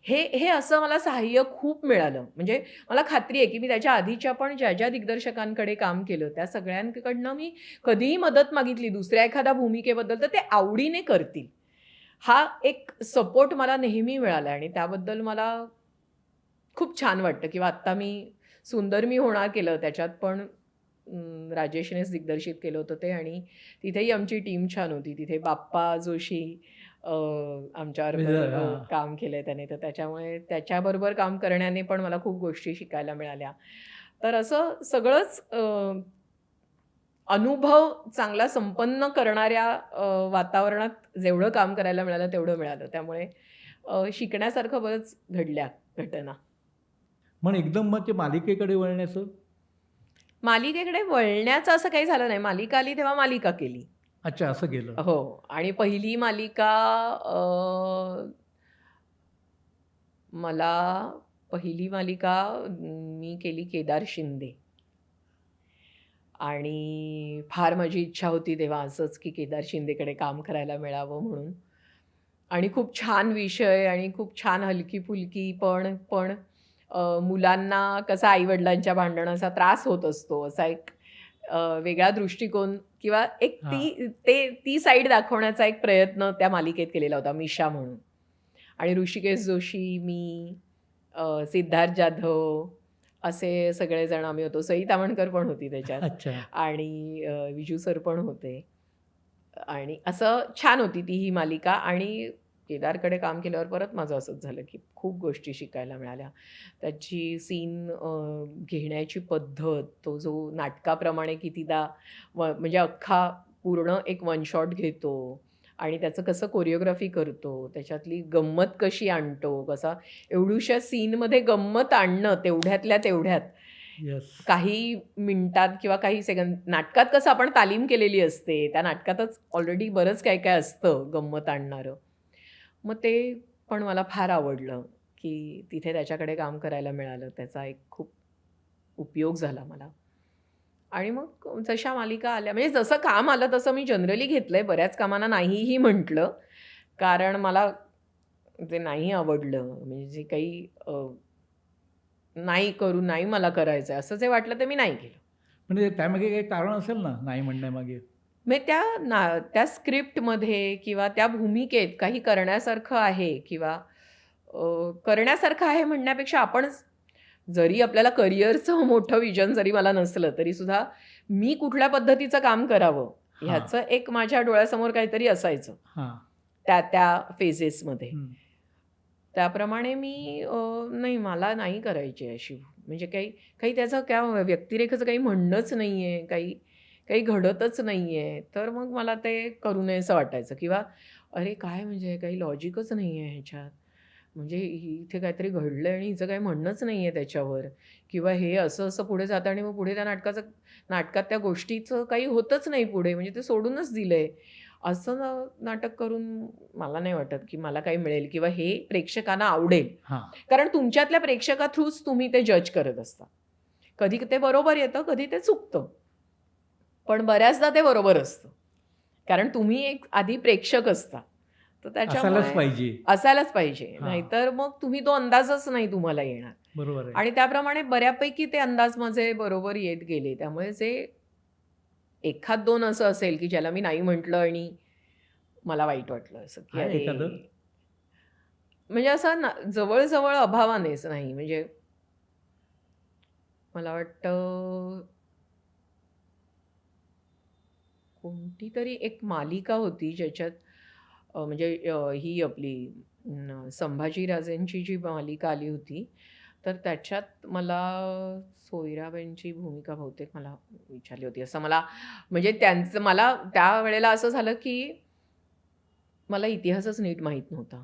हे असं मला सहाय्य खूप मिळालं. म्हणजे मला खात्री आहे, की मी त्याच्या आधीच्या पण ज्या दिग्दर्शकांकडे काम केलं, त्या सगळ्यांकडनं मी कधीही मदत मागितली दुसऱ्या एखाद्या भूमिकेबद्दल, तर ते आवडीने करतील. हा एक सपोर्ट मला नेहमी मिळाला आणि त्याबद्दल मला खूप छान वाटतं किंवा आत्ता मी सुंदर मी होणार केलं त्याच्यात पण राजेशनेच दिग्दर्शित केलं होतं ते. आणि तिथेही आमची टीम छान होती. तिथे बाप्पा जोशी आमच्याबरोबर हां. काम केलंय त्याने. तर त्याच्यामुळे त्याच्याबरोबर काम करण्याने पण मला खूप गोष्टी शिकायला मिळाल्या. तर असं सगळंच अनुभव चांगला संपन्न करणाऱ्या वातावरणात जेवढं काम करायला मिळालं तेवढं मिळालं. त्यामुळे शिकण्यासारखं बरंच घडल्या घटना. मग एकदम मग ते मालिकेकडे वळण्याचं? मालिकेकडे वळण्याचं असं काही झालं नाही. मालिका आली तेव्हा मालिका केली. अच्छा, असं केलं. हो. आणि पहिली मालिका मला पहिली मालिका मी केली केदार शिंदे. आणि फार माझी इच्छा होती तेव्हा असंच की केदार शिंदेकडे काम करायला मिळावं म्हणून. आणि खूप छान विषय आणि खूप छान हलकी-फुलकी पण मुलांना कसा आई-वडिलांच्या भांडणाचा त्रास होत असतो, असा एक वेगळा दृष्टिकोन किंवा एक हां. ती साईड दाखवण्याचा एक प्रयत्न त्या मालिकेत केलेला होता, मिशा म्हणून. आणि ऋषिकेश जोशी, मी, सिद्धार्थ जाधव असे सगळेजण आम्ही होतो. सई तावणकर पण होती त्याच्यात. अच्छा. आणि विजू सर पण होते. आणि असं छान होती ती ही मालिका. आणि केदारकडे काम केल्यावर परत माझं असंच झालं, की खूप गोष्टी शिकायला मिळाल्या. त्याची सीन घेण्याची पद्धत, तो जो नाटकाप्रमाणे कितीदा म्हणजे अख्खा पूर्ण एक वन शॉट घेतो आणि त्याचं कसं कोरिओग्राफी करतो, त्याच्यातली गंमत कशी आणतो, कसा एवढ्याशा सीनमध्ये गंमत आणणं तेवढ्यातल्या तेवढ्यात येस. काही मिनिटात किंवा काही सेकंद. नाटकात कसं आपण तालीम केलेली असते, त्या नाटकातच ऑलरेडी बरंच काय काय असतं गंमत आणणारं. मग ते पण मला फार आवडलं, की तिथे त्याच्याकडे काम करायला मिळालं. त्याचा एक खूप उपयोग झाला मला. आणि मग जशा मालिका आल्या म्हणजे जसं काम आलं तसं मी जनरली घेतलंय. बऱ्याच कामांना नाहीही म्हटलं. कारण मला ते नाही आवडलं. म्हणजे जे काही नाही मला करायचंय असं जे वाटलं ते मी नाही केलं. म्हणजे त्यामागे काही कारण असेल ना, नाही म्हणण्यामागे? म्हणजे त्या स्क्रिप्टमध्ये किंवा त्या भूमिकेत काही करण्यासारखं आहे किंवा करण्यासारखं आहे म्हणण्यापेक्षा आपणच जरी आपल्याला करिअरचं मोठं विजन जरी मला नसलं, तरीसुद्धा मी कुठल्या पद्धतीचं काम करावं हां. ह्याचं एक माझ्या डोळ्यासमोर काहीतरी असायचं हां. त्या फेजेसमध्ये. हं. त्याप्रमाणे मी नाही मला नाही करायची आहे अशी म्हणजे काही काही त्याचं त्या व्यक्तिरेखेचं काही म्हणणंच नाही आहे, काही काही घडतच नाही आहे. तर मग मला ते करू नयेसं वाटायचं किंवा अरे काय म्हणजे काही लॉजिकच नाही आहे ह्याच्यात. म्हणजे इथे काहीतरी घडलं आहे आणि हिचं काही म्हणणंच नाही आहे त्याच्यावर किंवा हे असं पुढे जातं आणि मग पुढे त्या नाटकात त्या गोष्टीचं काही होतच नाही पुढे म्हणजे ते सोडूनच दिलं आहे. असं नाटक करून मला नाही वाटत, की मला काही मिळेल किंवा हे प्रेक्षकांना आवडेल. हां. कारण तुमच्यातल्या प्रेक्षका थ्रूच तुम्ही ते जज करत असता. कधी ते बरोबर येतं, कधी ते चुकतं. पण बऱ्याचदा ते बरोबर असतं. कारण तुम्ही एक आधी प्रेक्षक असता. तर असायलाच त्याच्यामुळे पाहिजे. असायलाच पाहिजे. हां. नाहीतर मग तुम्ही तो अंदाजच नाही तुम्हाला येणार. बरोबर आहे. आणि त्याप्रमाणे बऱ्यापैकी ते अंदाज माझे बरोबर येत गेले. त्यामुळे जे एखाद दोन असं असेल, की ज्याला मी नाही म्हटलं आणि मला वाईट वाटलं असं, की आहे एखादं? अरे म्हणजे असं जवळ-जवळ अभावानेच नाही. म्हणजे मला वाटतं कोणतीतरी एक मालिका होती ज्याच्यात म्हणजे ही आपली संभाजीराजेंची जी मालिका आली होती, तर त्याच्यात मला सोयराबाईंची भूमिका बहुतेक मला विचारली होती. असं मला म्हणजे त्यांचं मला त्यावेळेला असं झालं, की मला इतिहासच नीट माहीत नव्हता.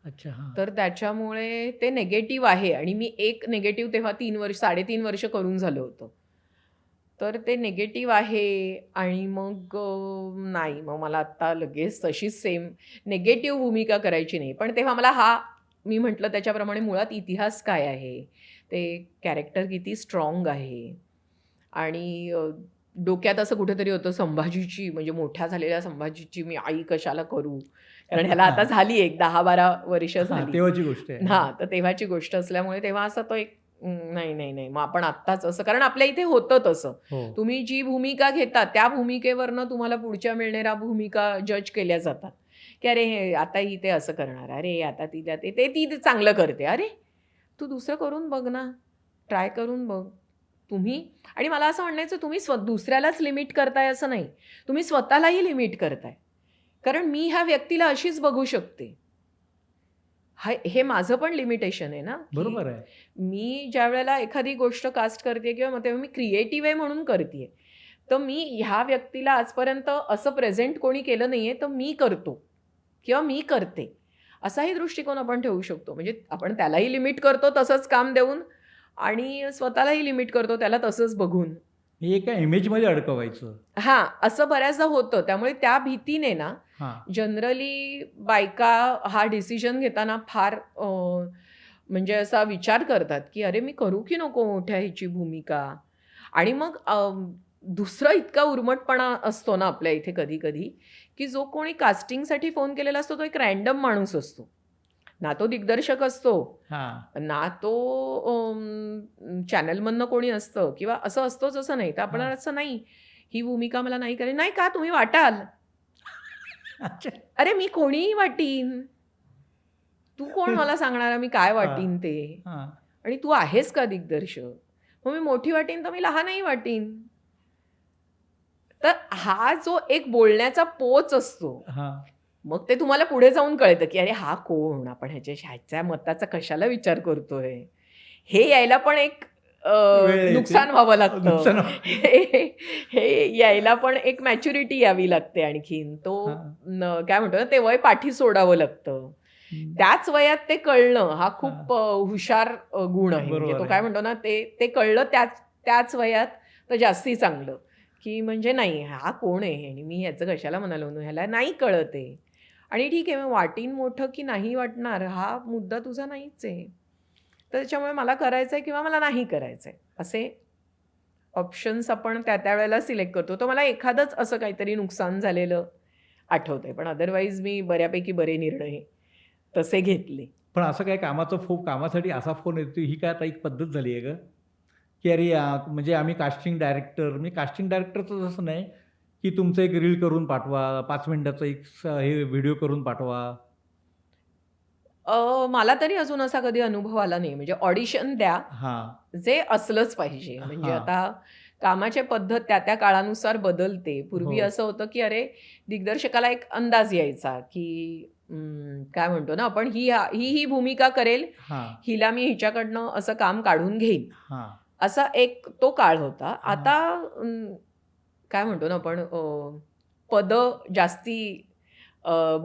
अच्छा. हां. तर त्याच्यामुळे ते निगेटिव्ह आहे आणि मी एक निगेटिव्ह तेव्हा 3.5 वर्ष करून झालं होतं. तर ते निगेटिव्ह आहे आणि मग नाही मग मला आत्ता लगेच तशीच सेम निगेटिव्ह भूमिका करायची नाही. पण तेव्हा मला मी म्हटलं त्याच्याप्रमाणे मुळात इतिहास काय आहे? ते कॅरेक्टर किती स्ट्राँग आहे? आणि डोक्यात असं कुठेतरी होतं संभाजीची म्हणजे मोठ्या झालेल्या संभाजीची मी आई कशाला करू? कारण ह्याला आता हां. झाली एक 10-12 वर्ष हां, झाली. तेव्हाची गोष्ट आहे. हां. हां, तर तेव्हाची गोष्ट असल्यामुळे तेव्हा असा तो एक नाही. मग आपण आत्ताच असं कारण आपल्या इथे होतं तसं. हो. तुम्ही जी भूमिका घेता त्या भूमिकेवरनं तुम्हाला पुढच्या मिळणाऱ्या भूमिका जज केल्या जातात, की अरे हे आता ही ते असं करणार. अरे आता ती ती चांगलं करते. अरे तू दुसरं करून बघ ना. ट्राय करून बघ तुम्ही. आणि मला असं म्हणायचं, तुम्ही दुसऱ्यालाच लिमिट करताय असं नाही, तुम्ही स्वतःलाही लिमिट करताय. कारण मी ह्या व्यक्तीला अशीच बघू शकते, हे माझं पण लिमिटेशन आहे ना, की बरोबर आहे. मी ज्या वेळेला एखादी गोष्ट कास्ट करते किंवा मग तेव्हा मी क्रिएटिव्ह आहे म्हणून करते, तर मी ह्या व्यक्तीला आजपर्यंत असं प्रेझेंट कोणी केलं नाहीये, तर मी करतो किंवा मी करते, असाही दृष्टिकोन आपण ठेवू शकतो. म्हणजे आपण त्यालाही लिमिट करतो तसंच काम देऊन, आणि स्वतःलाही लिमिट करतो त्याला तसंच बघून. हे एका इमेजमध्ये अडकवायचं. हां, असं बऱ्याचदा होतं. त्यामुळे त्या भीतीने ना हां. जनरली बायका हा डिसिजन घेताना फार म्हणजे असा विचार करतात, की अरे मी करू की नको मोठ्या ह्याची भूमिका? आणि मग दुसरं इतका उर्मटपणा असतो ना आपल्या इथे कधी-कधी, की जो कोणी कास्टिंगसाठी फोन केलेला असतो तो एक रँडम माणूस असतो. ना तो दिग्दर्शक असतो, हां. ना तो चॅनलमधनं कोणी असतं किंवा असं असतोच असं नाही. तर आपण हां. असं नाही, ही भूमिका मला नाही करायची. नाही का तुम्ही वाटाल? अच्छा. अरे मी कोणीही वाटीन. तू कोण मला सांगणारा मी काय हां. वाटीन ते? हां. आणि तू आहेस का दिग्दर्शक? मग मी मोठी वाटीन तर मी लहानही वाटीन. तर हा जो एक बोलण्याचा पोच असतो, हां. मग ते तुम्हाला पुढे जाऊन कळतं, की अरे हा कोण? आपण ह्याच्या मताचा कशाला विचार करतोय? हे यायला पण एक वेळ येते. नुकसान व्हावं लागतं. नुकसान. हे हे यायला पण एक मॅच्युरिटी यावी लागते आणखीन. तो हां. काय म्हणतो ना, ते वय पाठी सोडावं लागतं. हं. त्याच वयात ते कळणं हा खूप हां. हुशार गुण आहे. म्हणजे तो बरोबर काय आहे. म्हणतो ना, ते ते कळलं त्याच वयात तर जास्ती चांगलं, की म्हणजे नाही हा कोण आहे आणि मी ह्याचं कशाला मना लावू, ह्याला नाही कळत आहे. आणि ठीक आहे, मग वाटीन मोठं की नाही वाटणार हा मुद्दा तुझा नाहीच आहे. तर त्याच्यामुळे मला करायचं आहे किंवा मला नाही करायचं आहे, असे ऑप्शन्स आपण त्या वेळेला सिलेक्ट करतो. तर मला एखादंच असं काहीतरी नुकसान झालेलं आठवतंय. पण अदरवाईज मी बऱ्यापैकी बरे निर्णय तसे घेतले. पण असं काही कामासाठी असा फोन येतो, ही काय आता एक पद्धत झाली आहे का? की अरे म्हणजे आम्ही कास्टिंग डायरेक्टरचं असं नाही, की तुमचं एक रील करून पाठवा, 5 मिनिटाचा एक हे व्हिडिओ करून पाठवा. मला तरी अजून असा कधी अनुभव आला नाही. म्हणजे ऑडिशन द्या, हां. जे असलंच पाहिजे. म्हणजे हां. आता कामाची पद्धत त्या काळानुसार बदलते. पूर्वी हो. असं होतं, की अरे दिग्दर्शकाला एक अंदाज यायचा, की काय म्हणतो ना आपण, ही भूमिका करेल, हां. हिला मी हिच्याकडनं असं काम काढून घेईन. हां. असा एक तो काळ होता. हां. आता काय म्हणतो ना आपण, पदं जास्ती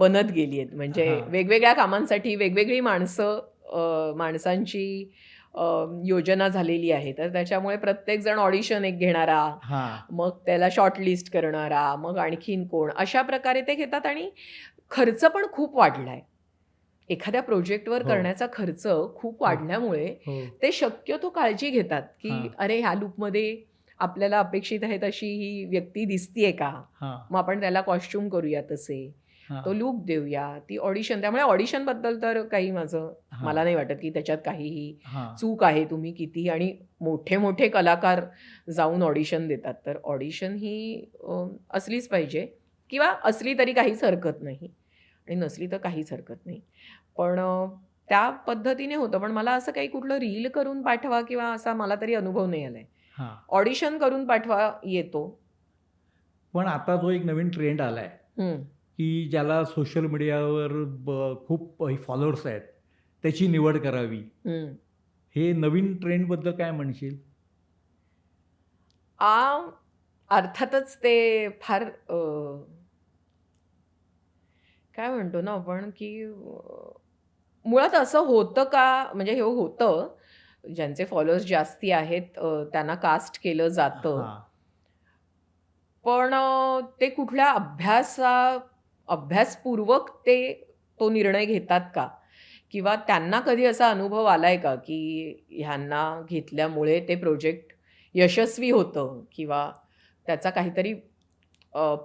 बनत गेली आहेत. म्हणजे हां. वेगवेगळ्या कामांसाठी वेगवेगळी माणसांची योजना झालेली आहे. तर त्याच्यामुळे प्रत्येकजण ऑडिशन एक घेणारा, हां. मग त्याला शॉर्टलिस्ट करणारा, मग आणखीन कोण, अशा प्रकारे ते घेतात. आणि खर्च पण खूप वाढलाय. एखाद्या प्रोजेक्टवर हो. करण्याचा खर्च खूप हो. वाढल्यामुळे हो. ते शक्यतो काळजी घेतात, की हां. अरे ह्या लूकमध्ये आपल्याला अपेक्षित आहे तशी ही व्यक्ती दिसतीये का? हां. मग आपण त्याला कॉस्ट्यूम करूया तसे. तो हां. लूक देऊया, ती ऑडिशन. त्यामुळे ऑडिशनबद्दल तर काही हां. मला नाही वाटत, की त्याच्यात काहीही हां. चूक आहे. तुम्ही कितीही, आणि मोठे कलाकार जाऊन ऑडिशन देतात. तर ऑडिशन ही असलीच पाहिजे, किंवा असली तरी काहीच हरकत नाही आणि नसली तर काहीच हरकत नाही. पण त्या पद्धतीने होतं. पण मला असं काही कुठलं रील करून पाठवा किंवा असा मला तरी अनुभव नाही आलाय. हां. ऑडिशन करून पाठवा येतो. पण आता जो एक नवीन ट्रेंड आलाय, हं. की ज्याला सोशल मीडियावर खूप फॉलोअर्स आहेत, त्याची निवड करावी. हं. हे नवीन ट्रेंडबद्दल काय म्हणशील? अर्थातच ते फार काय म्हणतो ना आपण, की मुळात असं होतं का? म्हणजे हे होतं. ज्यांचे फॉलोअर्स जास्ती आहेत त्यांना कास्ट केलं जातं. हां. पण ते कुठल्या अभ्यासपूर्वक तो निर्णय घेतात का? किंवा त्यांना कधी असा अनुभव आलाय का, की ह्यांना घेतल्यामुळे ते प्रोजेक्ट यशस्वी होतं किंवा त्याचा काहीतरी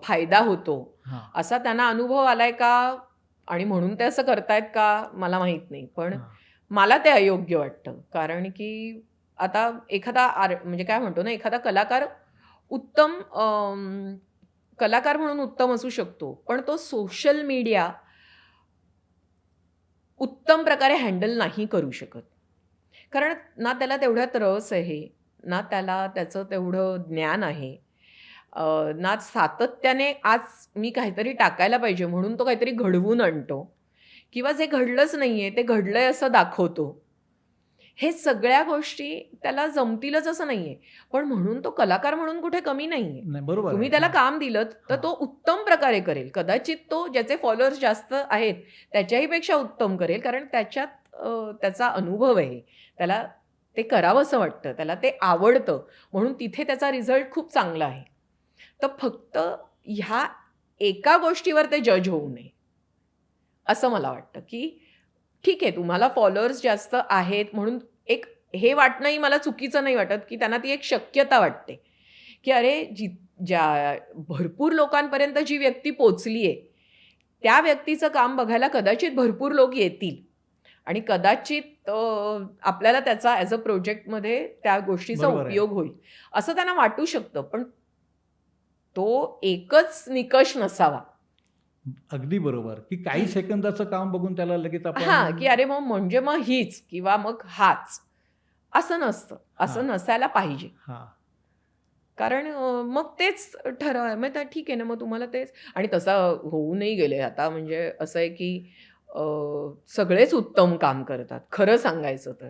फायदा होतो, हां. असा त्यांना अनुभव आलाय का? आणि म्हणून ते असं करतायत का? मला माहीत नाही. पण हां. मला ते अयोग्य वाटतं. कारण की आता एखादा म्हणजे काय म्हणतो ना, एखादा कलाकार उत्तम कलाकार म्हणून उत्तम असू शकतो. पण तो सोशल मीडिया उत्तम प्रकारे हँडल नाही करू शकत. कारण ना त्याला तेवढ्यात रस आहे, ना त्याला त्याचं तेवढं ज्ञान आहे. ना सातत्याने आज मी काहीतरी टाकायला पाहिजे म्हणून तो काहीतरी घडवून आणतो किंवा जे घडलंच नाहीये ते घडलंय असं दाखवतो. हे सगळ्या गोष्टी त्याला जमतीलच असं नाहीये. पण म्हणून तो कलाकार म्हणून कुठे कमी नाहीये. नाही, बरोबर आहे. तुम्ही त्याला हां, काम दिलत तर हां. तो उत्तम प्रकारे करेल. कदाचित तो ज्याचे फॉलोअर्स जास्त आहेत त्याच्याही पेक्षा उत्तम करेल. कारण त्याच्यात त्याचा अनुभव आहे. त्याला ते करावंसं वाटतं. त्याला ते आवडतं. म्हणून तिथे त्याचा रिझल्ट खूप चांगला आहे. तर फक्त ह्या एका गोष्टीवर ते जज होऊ नये, असं मला वाटतं, की ठीक आहे तुम्हाला फॉलोअर्स जास्त आहेत म्हणून एक हे वाटणंही मला चुकीचं नाही वाटत, की त्यांना ती एक शक्यता वाटते, की अरे ज्या भरपूर लोकांपर्यंत जी व्यक्ती पोचली आहे, त्या व्यक्तीचं काम बघायला कदाचित भरपूर लोक येतील आणि कदाचित आपल्याला त्याचा ॲज अ प्रोजेक्टमध्ये त्या गोष्टीचा बरोबर आहे. उपयोग होईल, असं त्यांना वाटू शकतं. पण तो एकच निकष नसावा. अगदी बरोबर, की काही की सेकंदाचं काम बघून त्याला लगेच हां, की आपण अरे म्हणजे मग हीच किंवा मग हाच, असं नसतं. हां, असं नसायला पाहिजे. हां. कारण मग तेच मग त्या ठीक आहे ना, मग तुम्हाला तेच आणि तसं होऊनही गेले आता म्हणजे असं आहे की अ, सगळेच उत्तम काम करतात, खरं सांगायचं तर.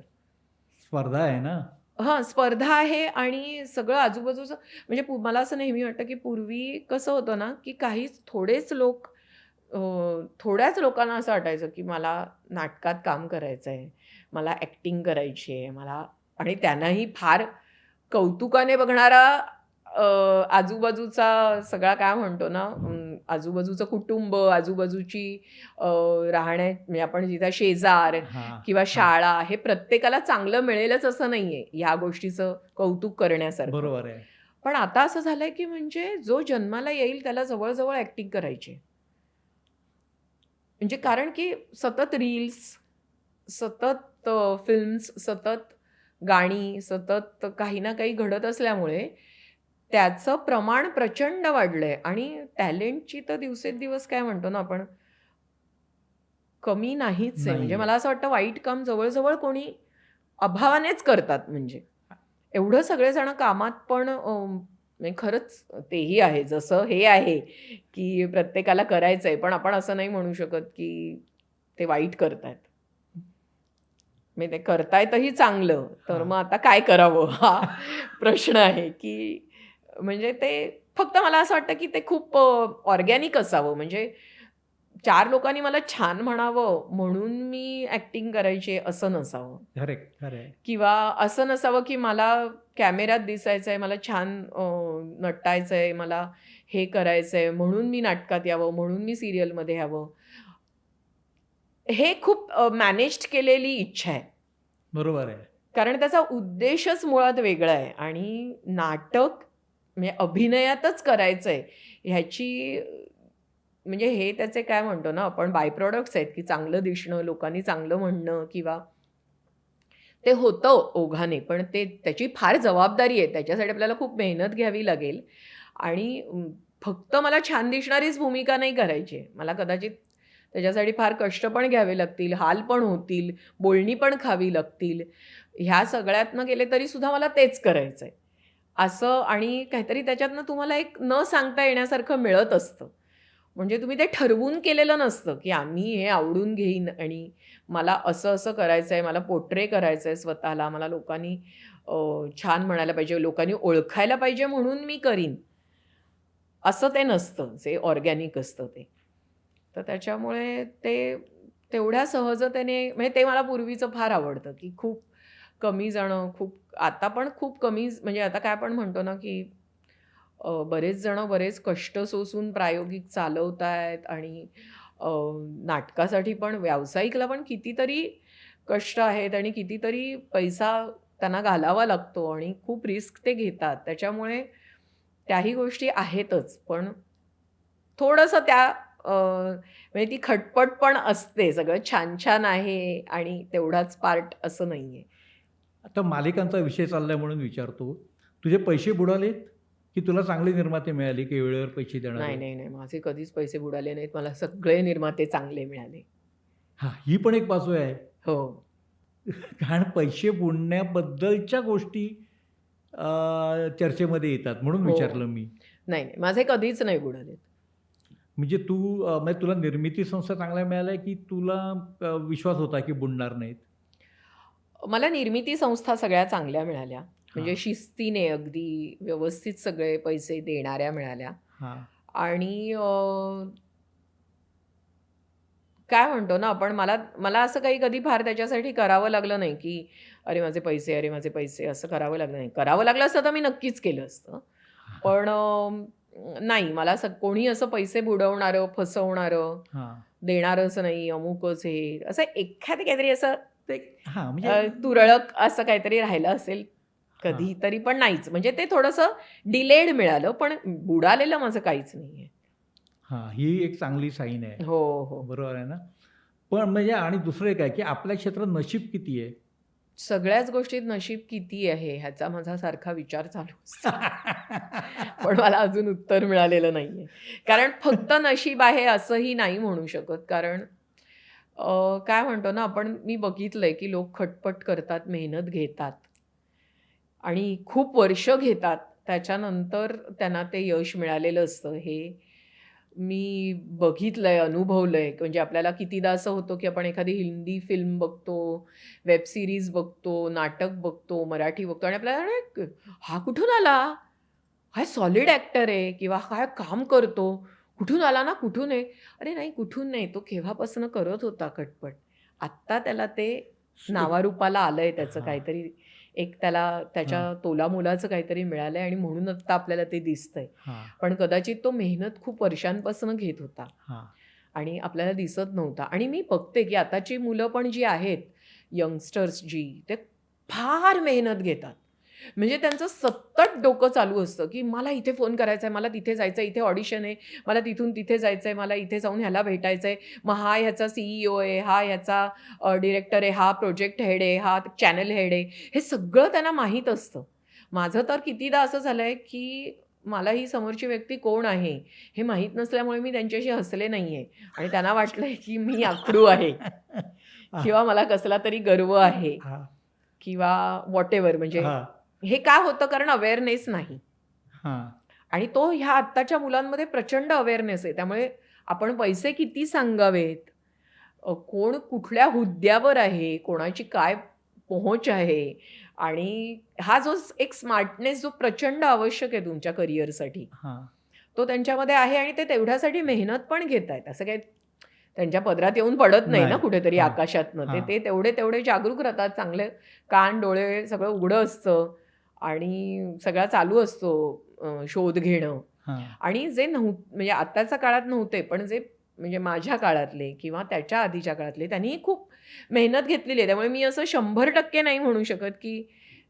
स्पर्धा आहे ना. हां, स्पर्धा आहे आणि सगळं आजूबाजूचं म्हणजे मला असं नेहमी वाटतं, की पूर्वी कसं होतं ना, की थोडेच लोक थोड्याच लोकांना असं वाटायचं, की मला नाटकात काम करायचं आहे, मला ॲक्टिंग करायची आहे, मला आणि त्यांनाही फार कौतुकाने बघणारा आजूबाजूचा सगळा काय म्हणतो ना, आजूबाजूचं कुटुंब, आजूबाजूची अ, म्हणजे आपण जिथे शेजार हां, किंवा हां. शाळा हे प्रत्येकाला चांगलं मिळेलच असं नाहीये, ह्या गोष्टीचं कौतुक करण्यासारखं. बरोबर आहे. पण आता असं झालंय, की म्हणजे जो जन्माला येईल त्याला जवळ-जवळ ॲक्टिंग करायची आहे. म्हणजे कारण की सतत रील्स, सतत फिल्म्स, सतत गाणी, सतत काही ना काही घडत असल्यामुळे त्याचं प्रमाण प्रचंड वाढलंय आणि टॅलेंटची तर दिवसेंदिवस काय म्हणतो ना आपण, कमी नाहीच आहे. म्हणजे नाहीये. मला असं वाटतं वाईट काम जवळ कोणी अभावानेच करतात म्हणजे. एवढं सगळेजण कामात पण म्हणजे खरंच तेही आहे. जसं हे आहे, की प्रत्येकाला करायचंय. पण आपण असं नाही म्हणू शकत, की ते वाईट करतायत. म्हणजे ते करतायतही चांगलं. तर हां. मग आता काय करावं? हा प्रश्न आहे, की म्हणजे ते फक्त मला असं वाटतं, की ते खूप ऑर्गॅनिक असावं. म्हणजे 4 लोकांनी मला छान म्हणावं म्हणून मी ॲक्टिंग करायची आहे असं नसावं. करेक्ट, खरं आहे. किंवा असं नसावं, की मला कॅमेऱ्यात दिसायचंय, मला छान नटायचंय, मला हे करायचंय म्हणून मी नाटकात यावं, म्हणून मी सीरियलमध्ये यावं. हे खूप मॅनेज्ड केलेली इच्छा आहे. बरोबर आहे. कारण त्याचा उद्देशच मुळात वेगळा आहे आणि नाटक म्हणजे अभिनयातच करायचंय ह्याची म्हणजे हे त्याचे काय म्हणतो ना आपण बाय प्रॉडक्ट्स आहेत, की चांगलं दिसणं, लोकांनी चांगलं म्हणणं किंवा ते होतं ओघाने, पण त्याची फार जबाबदारी आहे. त्याच्यासाठी आपल्याला खूप मेहनत घ्यावी लागेल आणि फक्त मला छान दिसणारीच भूमिका नाही करायची आहे. मला कदाचित त्याच्यासाठी फार कष्ट पण घ्यावे लागतील, हाल पण होतील, बोलणी पण खावी लागतील. ह्या सगळ्यातनं गेले तरीसुद्धा मला तेच करायचं आहे. असं आणि काहीतरी त्याच्यातनं तुम्हाला एक न सांगता येण्यासारखं मिळत असतं. म्हणजे तुम्ही ते ठरवून केलेलं नसतं, की आम्ही हे आवडून घेईन आणि मला असं-असं करायचंय, मला पोर्ट्रे करायचंय स्वतःला, मला लोकांनी अ, छान म्हणायला पाहिजे, लोकांनी ओळखायला पाहिजे म्हणून मी करीन. असं ते नसतं, जे ऑर्गॅनिक असतं ते. तर त्याच्यामुळे ते तेवढ्या सहजतेने म्हणजे ते मला पूर्वीचं फार आवडतं, की खूप कमी जणं आता पण खूप कमी म्हणजे आता काय आपण म्हणतो ना, की बरेच जणं बरेच कष्ट सोसून प्रायोगिक चालवतायत आणि अ, नाटकासाठी पण व्यावसायिकला पण कितीतरी कष्ट आहेत आणि कितीतरी पैसा त्यांना घालावा लागतो आणि खूप रिस्क ते घेतात. त्याच्यामुळे त्याही गोष्टी आहेतच. पण थोडंसं म्हणजे ती खटपट पण असते. सगळं छान-छान आहे आणि तेवढाच पार्ट असं नाहीये. आता मालिकांचा विषय चाललाय म्हणून विचारतो. तुझे पैसे बुडालेत, की तुला चांगले निर्माते मिळाले, की वेळेवर पैसे नाही, देणारे? नाही, नाही. माझे कधीच पैसे बुडाले नाहीत. मला सगळे निर्माते चांगले मिळाले. हां, ही पण एक बाजू आहे. हो. कारण पैसे बुडण्याबद्दलच्या गोष्टी चर्चेमध्ये येतात म्हणून हो. विचारलं मी. नाही, नाही. माझे कधीच नाही बुडालेत. म्हणजे तू म्हणजे तुला निर्मिती संस्था चांगल्या मिळाल्या, की तुला विश्वास होता की बुडणार नाहीत? मला निर्मिती संस्था सगळ्या चांगल्या मिळाल्या. म्हणजे हां, शिस्तीने अगदी व्यवस्थित सगळे पैसे देणाऱ्या मिळाल्या. हां, आणि काय म्हणतो ना आपण, मला मला असं काही कधी फार त्याच्यासाठी करावं लागलं नाही, की "अरे माझे पैसे, अरे माझे पैसे" असं करावं लागलं नाही. करावं लागलं असतं तर मी नक्कीच केलं असतं. पण नाही, मला असं कोणी असं पैसे बुडवणारं, फसवणारं, हां. देणारच नाही, अमुकच हे, असं एखादं काहीतरी असं ते हां, म्हणजे तुरळक असं काहीतरी राहिलं असेल हां, कधीतरी, पण नाहीच. म्हणजे ते थोडंसं डिलेड मिळालं, पण बुडालेलं माझं काहीच नाहीये. हां. ही एक चांगली साईन आहे. हो, हो. बरोबर आहे ना? पण म्हणजे आणि दुसरं एक आहे, की आपल्या क्षेत्रात नशीब किती आहे? सगळ्याच गोष्टीत नशीब किती आहे ह्याचा माझा सारखा विचार चालू असतो. पण मला अजून उत्तर मिळालेलं नाहीये. कारण फक्त नशीब आहे असंही नाही म्हणू शकत. कारण काय म्हणतो ना आपण, मी बघितलंय की लोक खटपट करतात, मेहनत घेतात आणि खूप वर्ष घेतात. त्याच्यानंतर त्यांना ते यश मिळालेलं असतं. हे मी बघितलंय, अनुभवलंय. म्हणजे आपल्याला कितीदा असं होतं, की आपण एखादी हिंदी फिल्म बघतो, वेब सीरीज बघतो, नाटक बघतो, मराठी बघतो आणि आपल्याला "अरे, हा कुठून आला? हा सॉलिड ॲक्टर आहे किंवा काय काम करतो. कुठून आला ना, कुठून आहे?" अरे नाही, कुठून नाही. तो केव्हापासून करत होता खटपट. आत्ता त्याला ते एक नावारूपाला आलंय त्याचं हां, काहीतरी, एक त्याला हां, त्याच्या तोलामोलाचं काहीतरी मिळालंय आणि म्हणून आत्ता आपल्याला ते दिसतंय. हां, पण कदाचित तो मेहनत खूप वर्षांपासून घेत होता हां. आणि आपल्याला दिसत नव्हता. आणि मी बघते, की आताची मुलं पण जी आहेत, यंगस्टर्स जी, ते फार मेहनत घेतात. म्हणजे त्यांचं सतत डोकं चालू असतं, की मला इथे फोन करायचा आहे, मला तिथे जायचं आहे, इथे ऑडिशन आहे, मला तिथून तिथे जायचं आहे, मला इथे जाऊन ह्याला भेटायचं आहे. मग हा ह्याचा CEO आहे, हा ह्याचा डिरेक्टर आहे, हा प्रोजेक्ट हेड आहे, हा चॅनल हेड आहे. हे सगळं त्यांना माहीत असतं. माझं तर कितीदा असं झालंय, की मला ही समोरची व्यक्ती कोण आहे, हे माहीत नसल्यामुळे मी त्यांच्याशी हसले नाहीये आणि त्यांना वाटलंय, की मी आखडू आहे हां, किंवा मला कसला तरी गर्व आहे हां, किंवा व्हॉटेव्हर. म्हणजे हां, हे का होतं? कारण अवेअरनेस नाही हां. आणि तो ह्या आत्ताच्या मुलांमध्ये प्रचंड अवेअरनेस आहे. त्यामुळे आपण पैसे किती सांगावेत, कोण कुठल्या हुद्द्यावर आहे, कोणाची काय पोहोच आहे आणि हा जो एक स्मार्टनेस जो प्रचंड आवश्यक आहे तुमच्या करिअरसाठी, हां. तो त्यांच्यामध्ये आहे आणि ते तेवढ्यासाठी मेहनत पण घेतायत. असं काही त्यांच्या पदरात येऊन पडत नाही ना नाही. कुठेतरी हां, आकाशातनं. ते हां, ते तेवढे जागरूक राहतात. चांगले कान, डोळे सगळं उघडं असतं आणि सगळा चालू असतो शोध घेणं. हां. आणि जे म्हणजे आत्ताच्या काळात नव्हते, पण जे म्हणजे माझ्या काळातले किंवा त्याच्या आधीच्या काळातले, त्यांनी खूप मेहनत घेतलेली आहे. त्यामुळे मी असं 100% नाही म्हणू शकत, की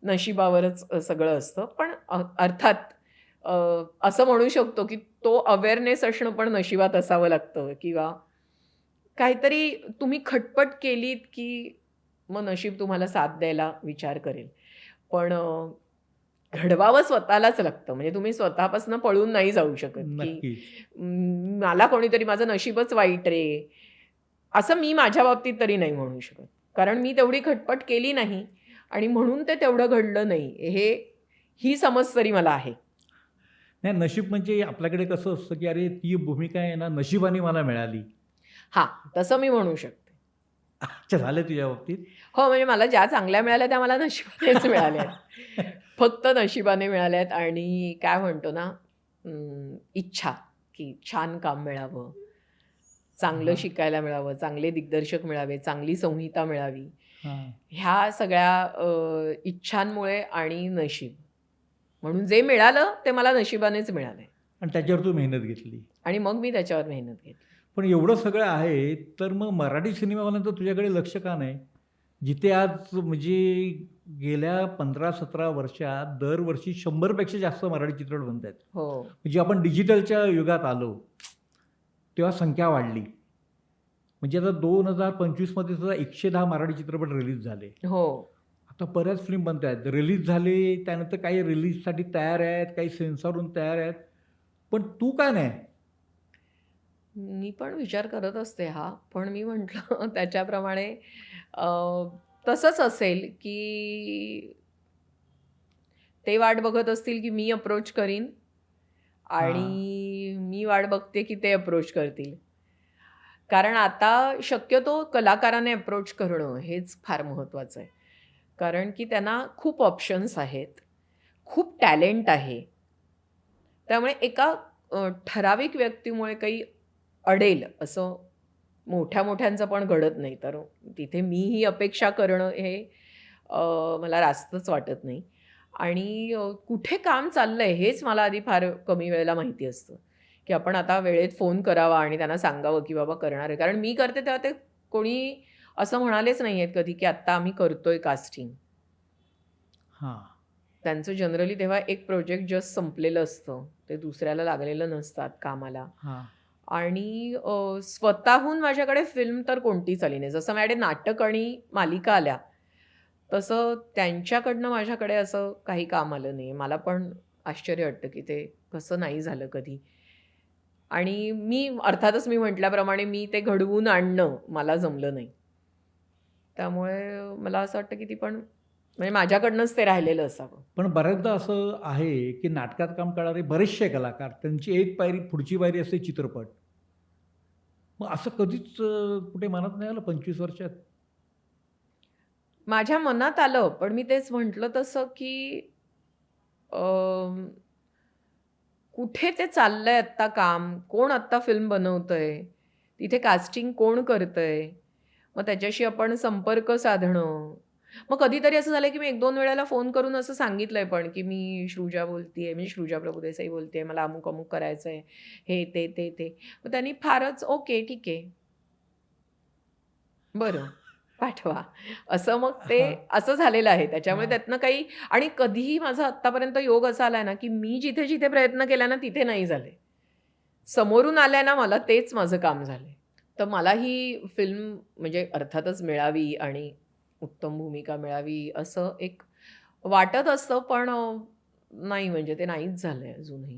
नशिबावरच सगळं असतं. पण अर्थात अ, असं म्हणू शकतो, की तो अवेअरनेस असणं पण नशिबात असावं लागतं किंवा काहीतरी तुम्ही खटपट केलीत, की मग नशीब तुम्हाला साथ द्यायला विचार करेल. पण घडवावं स्वतःलाच लागतं. म्हणजे तुम्ही स्वतःपासून पळून नाही जाऊ शकत, की नक्कीच. मला कोणीतरी माझं नशीबच वाईट रे, असं मी माझ्या बाबतीत तरी नाही म्हणू शकत. कारण मी तेवढी खटपट केली नाही आणि म्हणून ते तेवढं घडलं नाही. ही समज तरी मला आहे. नाही नशीब म्हणजे आपल्याकडे कसं असतं, की अरे ती भूमिका आहे ना नशिबाने मला मिळाली. हां, तसं मी म्हणू शकते. अच्छा झालं तुझ्या बाबतीत? हो, म्हणजे मला ज्या चांगल्या मिळाल्या त्या मला नशिबानेच मिळाल्या आहेत. फक्त नशिबाने मिळाल्या आहेत आणि काय म्हणतो ना, इच्छा, की छान काम मिळावं, चांगलं हां, शिकायला मिळावं, चांगले दिग्दर्शक मिळावे, चांगली संहिता मिळावी. हां. ह्या सगळ्या इच्छांमुळे आणि नशीब. म्हणून जे मिळालं ते मला नशिबानेच मिळालंय आणि त्याच्यावर तू मेहनत घेतली. आणि मग मी त्याच्यावर मेहनत घेतली. पण एवढं सगळं आहे, तर मग मराठी सिनेमावाल्यांचं तुझ्याकडे लक्ष का नाही? जिथे आज म्हणजे गेल्या 15-17 वर्षात दरवर्षी 100 पेक्षा जास्त मराठी चित्रपट बनतायत. हो, म्हणजे आपण डिजिटलच्या युगात आलो, तेव्हा संख्या वाढली. म्हणजे आता 2025 मध्ये सुद्धा 110 मराठी चित्रपट रिलीज झाले. हो. आता बऱ्याच फिल्म बनतायत. रिलीज झाले, त्यानंतर काही रिलीजसाठी तयार आहेत, काही सेन्सॉर होऊन तयार आहेत. पण तू का नाही? मी पण विचार करत असते हा. पण मी म्हटलं त्याच्याप्रमाणे अ, तसंच असेल की ते वाट बघत असतील की मी अप्रोच करीन आणि मी वाट बघते की ते अप्रोच करतील. कारण आता शक्यतो कलाकाराने अप्रोच करणं हेच फार महत्त्वाचं आहे. कारण की त्यांना खूप ऑप्शन्स आहेत. खूप टॅलेंट आहे. त्यामुळे एका ठराविक व्यक्तीमुळे काही अडेल असं मोठ्या-मोठ्यांचं पण घडत नाही. तर तिथे मी ही अपेक्षा करणं हे मला रास्तच वाटत नाही. आणि कुठे काम चाललंय हेच मला आधी फार कमी वेळेला माहिती असतं, की आपण आता वेळेत फोन करावा आणि त्यांना सांगावं, की बाबा करणार आहे. कारण मी करते तेव्हा ते कोणी असं म्हणालेच नाही आहेत कधी, की आत्ता आम्ही करतोय कास्टिंग. हां. त्यांचं जनरली तेव्हा एक प्रोजेक्ट जस्ट संपलेलं असतं. ते दुसऱ्याला लागलेलं नसतात कामाला. हां. आणि स्वतःहून माझ्याकडे फिल्म तर कोणतीच आली नाही. जसं माझ्याकडे नाटक आणि मालिका आल्या, तसं त्यांच्याकडनं माझ्याकडे असं काही काम आलं नाही. मला पण आश्चर्य वाटतं, की ते कसं नाही झालं कधी. आणि अर्थातच मी म्हटल्याप्रमाणे मी ते घडवून आणणं मला जमलं नाही. त्यामुळे मला असं वाटतं, की ती पण म्हणजे माझ्याकडनंच ते राहिलेलं असावं. पण बऱ्याचदा असं आहे, की नाटकात काम करणारे बरेचसे कलाकार त्यांची एक पायरी पुढची पायरी असते चित्रपट. मग असं कधीच कुठे मनात नाही आलं 25 वर्षात? माझ्या मनात आलं, पण मी तेच म्हटलं तसं, की अं, कुठे ते चाललंय आत्ता काम? कोण आत्ता फिल्म बनवतंय? तिथे कास्टिंग कोण करतंय? मग त्याच्याशी आपण संपर्क साधणं. मग कधीतरी असं झालंय, की मी 1-2 वेळेला फोन करून असं सांगितलंय पण, की मी श्रुजा बोलतीये, म्हणजे श्रुजा प्रभुदेसाई बोलतेय, मला अमुक-अमुक करायचंय. हे, ते. मग त्यांनी फारच ओके, ठीक आहे. बरं, पाठवा. असं मग ते हां, असं झालेलं आहे. त्याच्यामुळे हां. त्यातनं काही आणि कधीही माझा आत्तापर्यंत योग असा आलाय ना, की मी जिथे-जिथे प्रयत्न केला ना, तिथे नाही झाले. समोरून आलंय ना मला, तेच माझं काम झालंय. तर मला ही फिल्म म्हणजे अर्थातच मिळावी आणि उत्तम भूमिका मिळावी, असं एक वाटत असतं, पण नाही म्हणजे ते नाहीच झालंय अजूनही.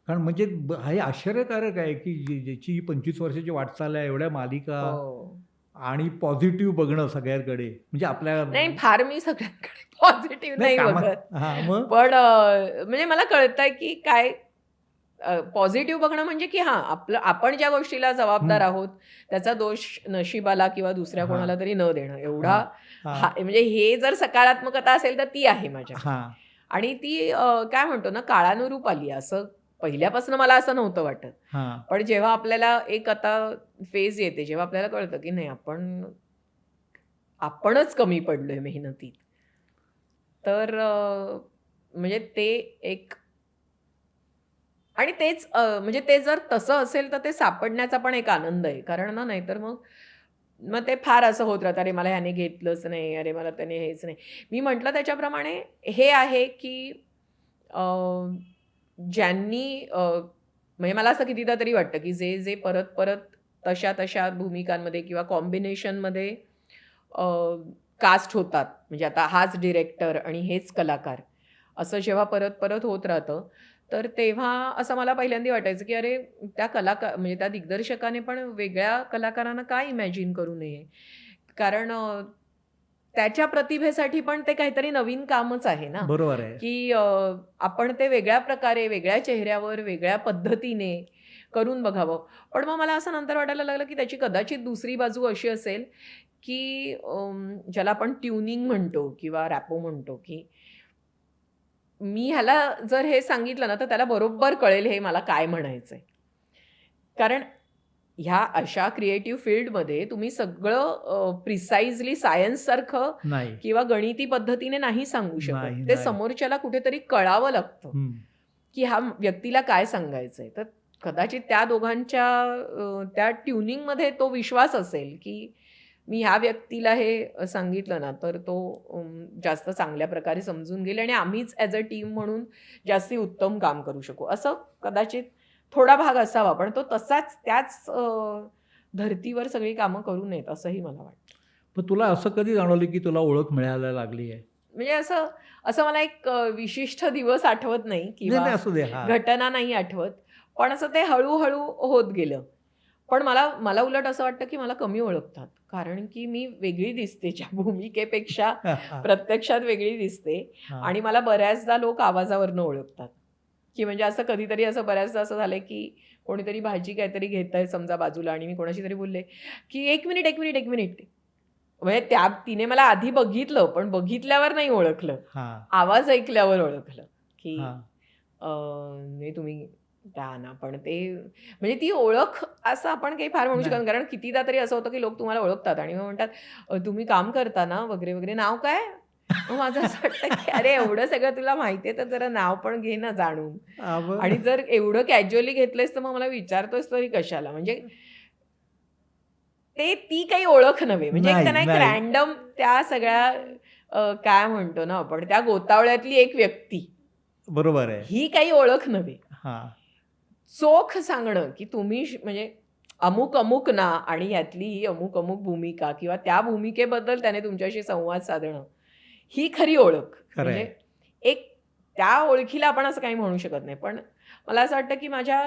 कारण म्हणजे हे आश्चर्यकारक आहे, की ज्याची ही 25 वर्षाची वाटचाल आहे, एवढ्या मालिका हो. आणि पॉझिटिव्ह बघणं सगळ्यांकडे. म्हणजे आपल्या नाही, फार मी सगळ्यांकडे पॉझिटिव्ह नाही नाही कामात बघत. हां, मग? पण म्हणजे मला कळतंय की काय पॉझिटिव्ह बघणं म्हणजे की हां, आपण ज्या गोष्टीला हं. जबाबदार आहोत, त्याचा दोष नशिबाला किंवा दुसऱ्या हां, कोणाला तरी न देणं एवढा हां, हां, म्हणजे हे जर सकारात्मकता असेल तर ती आहे माझ्याकडे. हां, आणि ती काय म्हणतो ना काळानुरूप आली असं पहिल्यापासून मला असं नव्हतं वाटत. हां. पण जेव्हा आपल्याला एक आता फेज येते, जेव्हा आपल्याला कळतं की नाही आपणच कमी पडलोय मेहनतीत. तर म्हणजे ते एक आणि तेच म्हणजे ते जर तसं असेल तर ते सापडण्याचा पण एक आनंद आहे. कारण ना नाहीतर मग मग ते फार असं होत राहतं, "अरे मला ह्याने घेतलंच नाही, अरे मला त्याने हेच नाही." मी म्हटलं त्याच्याप्रमाणे हे आहे की अ, ज्यांनी म्हणजे मला असं कितीदा तरी वाटतं की जे परत-परत तशा-तशा भूमिकांमध्ये किंवा कॉम्बिनेशनमध्ये कास्ट होतात. म्हणजे आता हाच डिरेक्टर आणि हेच कलाकार. असं जेव्हा परत-परत होत राहतं, तर तेव्हा असं मला पहिल्यांदा वाटायचं, की अरे म्हणजे त्या दिग्दर्शकाने पण वेगळ्या कलाकारांना का इमॅजिन करू नये? कारण त्याच्या प्रतिभेसाठी पण ते काहीतरी नवीन कामच आहे ना, बरोबर आहे. की आपण ते वेगळ्या प्रकारे, वेगळ्या चेहऱ्यावर, वेगळ्या पद्धतीने करून बघावं. पण मग मला असं नंतर वाटायला लागलं, की त्याची कदाचित दुसरी बाजू अशी असेल, की ज्याला आपण ट्युनिंग म्हणतो किंवा रॅपो म्हणतो, की मी ह्याला जर हे सांगितलं ना, तर त्याला बरोबर कळेल हे मला काय म्हणायचंय. कारण ह्या अशा क्रिएटिव्ह फील्डमध्ये तुम्ही सगळं प्रिसाइजली सायन्ससारखं नाही, किंवा गणिती पद्धतीने नाही सांगू शकत. नाही, ते नाही. समोरच्याला कुठेतरी कळावं लागतं, हं. की ह्या व्यक्तीला काय सांगायचंय. तर कदाचित त्या दोघांच्या त्या ट्युनिंगमध्ये तो विश्वास असेल, की मी ह्या व्यक्तीला हे सांगितलं ना, तर तो जास्त चांगल्या प्रकारे समजून घेईल आणि आम्हीच ॲज अ टीम म्हणून जास्ती उत्तम काम करू शकू. असं कदाचित थोडा भाग असावा, पण तो तसाच त्याच धर्तीवर सगळी कामं करू नयेत असंही मला वाटतं. पण तुला असं कधी जाणवलं, की तुला ओळख मिळायला लागली आहे? म्हणजे असं असं मला एक विशिष्ट दिवस आठवत नाही नाही, किंवा नाही असू दे. हां. घटना नाही आठवत. पण असं ते हळू होत गेलं. पण मला मला उलट असं वाटतं, की मला कमी ओळखतात. कारण की मी वेगळी दिसते ज्या भूमिकेपेक्षा प्रत्यक्षात वेगळी दिसते. हां. आणि मला बऱ्याचदा लोक आवाजावरनं ओळखतात, की म्हणजे असं कधीतरी असं बऱ्याचदा असं झालंय की कोणीतरी भाजी काहीतरी घेतंय समजा बाजूला आणि मी कोणाशी तरी बोलले की एक मिनिट एक मिनिट एक मिनिट, म्हणजे तिने मला आधी बघितलं पण बघितल्यावर नाही ओळखलं, हां, आवाज ऐकल्यावर ओळखलं की हां. नाही तुम्ही त्या ना. पण ते म्हणजे ती ओळख असं आपण काही फार म्हणू शकत नाही. नाही. कारण कितीदा तरी असं होतं की लोक तुम्हाला ओळखतात आणि मग म्हणतात तुम्ही काम करता ना वगैरे वगैरे, नाव काय? मग माझं असं वाटतं की अरे एवढं सगळं तुला माहिती आहे तर जरा नाव पण घे ना जाणून. आणि जर एवढं कॅज्युअली घेतलंयस तर मग मला विचारतोयस तरी कशाला. म्हणजे ती काही ओळख नव्हे. म्हणजे एक नाही, त्यांना एक नाही. रँडम त्या सगळ्या काय म्हणतो ना आपण त्या गोतावळ्यातली एक व्यक्ती, बरोबर आहे. ही काही ओळख नव्हे. हां. चोख सांगणं की तुम्ही म्हणजे अमुक अमुक ना आणि यातली ही अमुक अमुक भूमिका किंवा त्या भूमिकेबद्दल त्याने तुमच्याशी संवाद साधणं, ही खरी ओळख. खरं आहे. म्हणजे एक त्या ओळखीला आपण असं काही म्हणू शकत नाही. पण मला असं वाटतं की माझ्या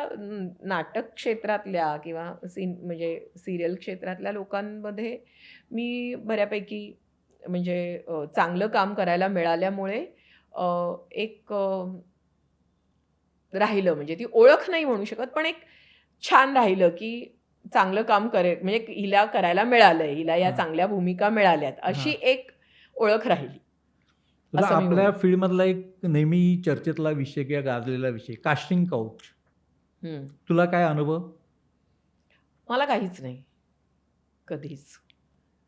नाटक क्षेत्रातल्या किंवा म्हणजे सिरियल क्षेत्रातल्या लोकांमध्ये मी बऱ्यापैकी म्हणजे चांगलं काम करायला मिळाल्यामुळे एक राहिलं. म्हणजे ती ओळख नाही म्हणू शकत, पण एक छान राहिलं, की चांगलं काम करेल म्हणजे हिला करायला मिळालंय, हिला या हां, चांगल्या भूमिका मिळाल्यात, अशी हां. एक ओळख राहिली, तुला असं मी आपल्या म्हणेन. फील्डमधला एक नेहमी चर्चेतला विषय किंवा गाजलेला विषय कास्टिंग काउच. हं. तुला काय अनुभव? मला काहीच नाही, कधीच.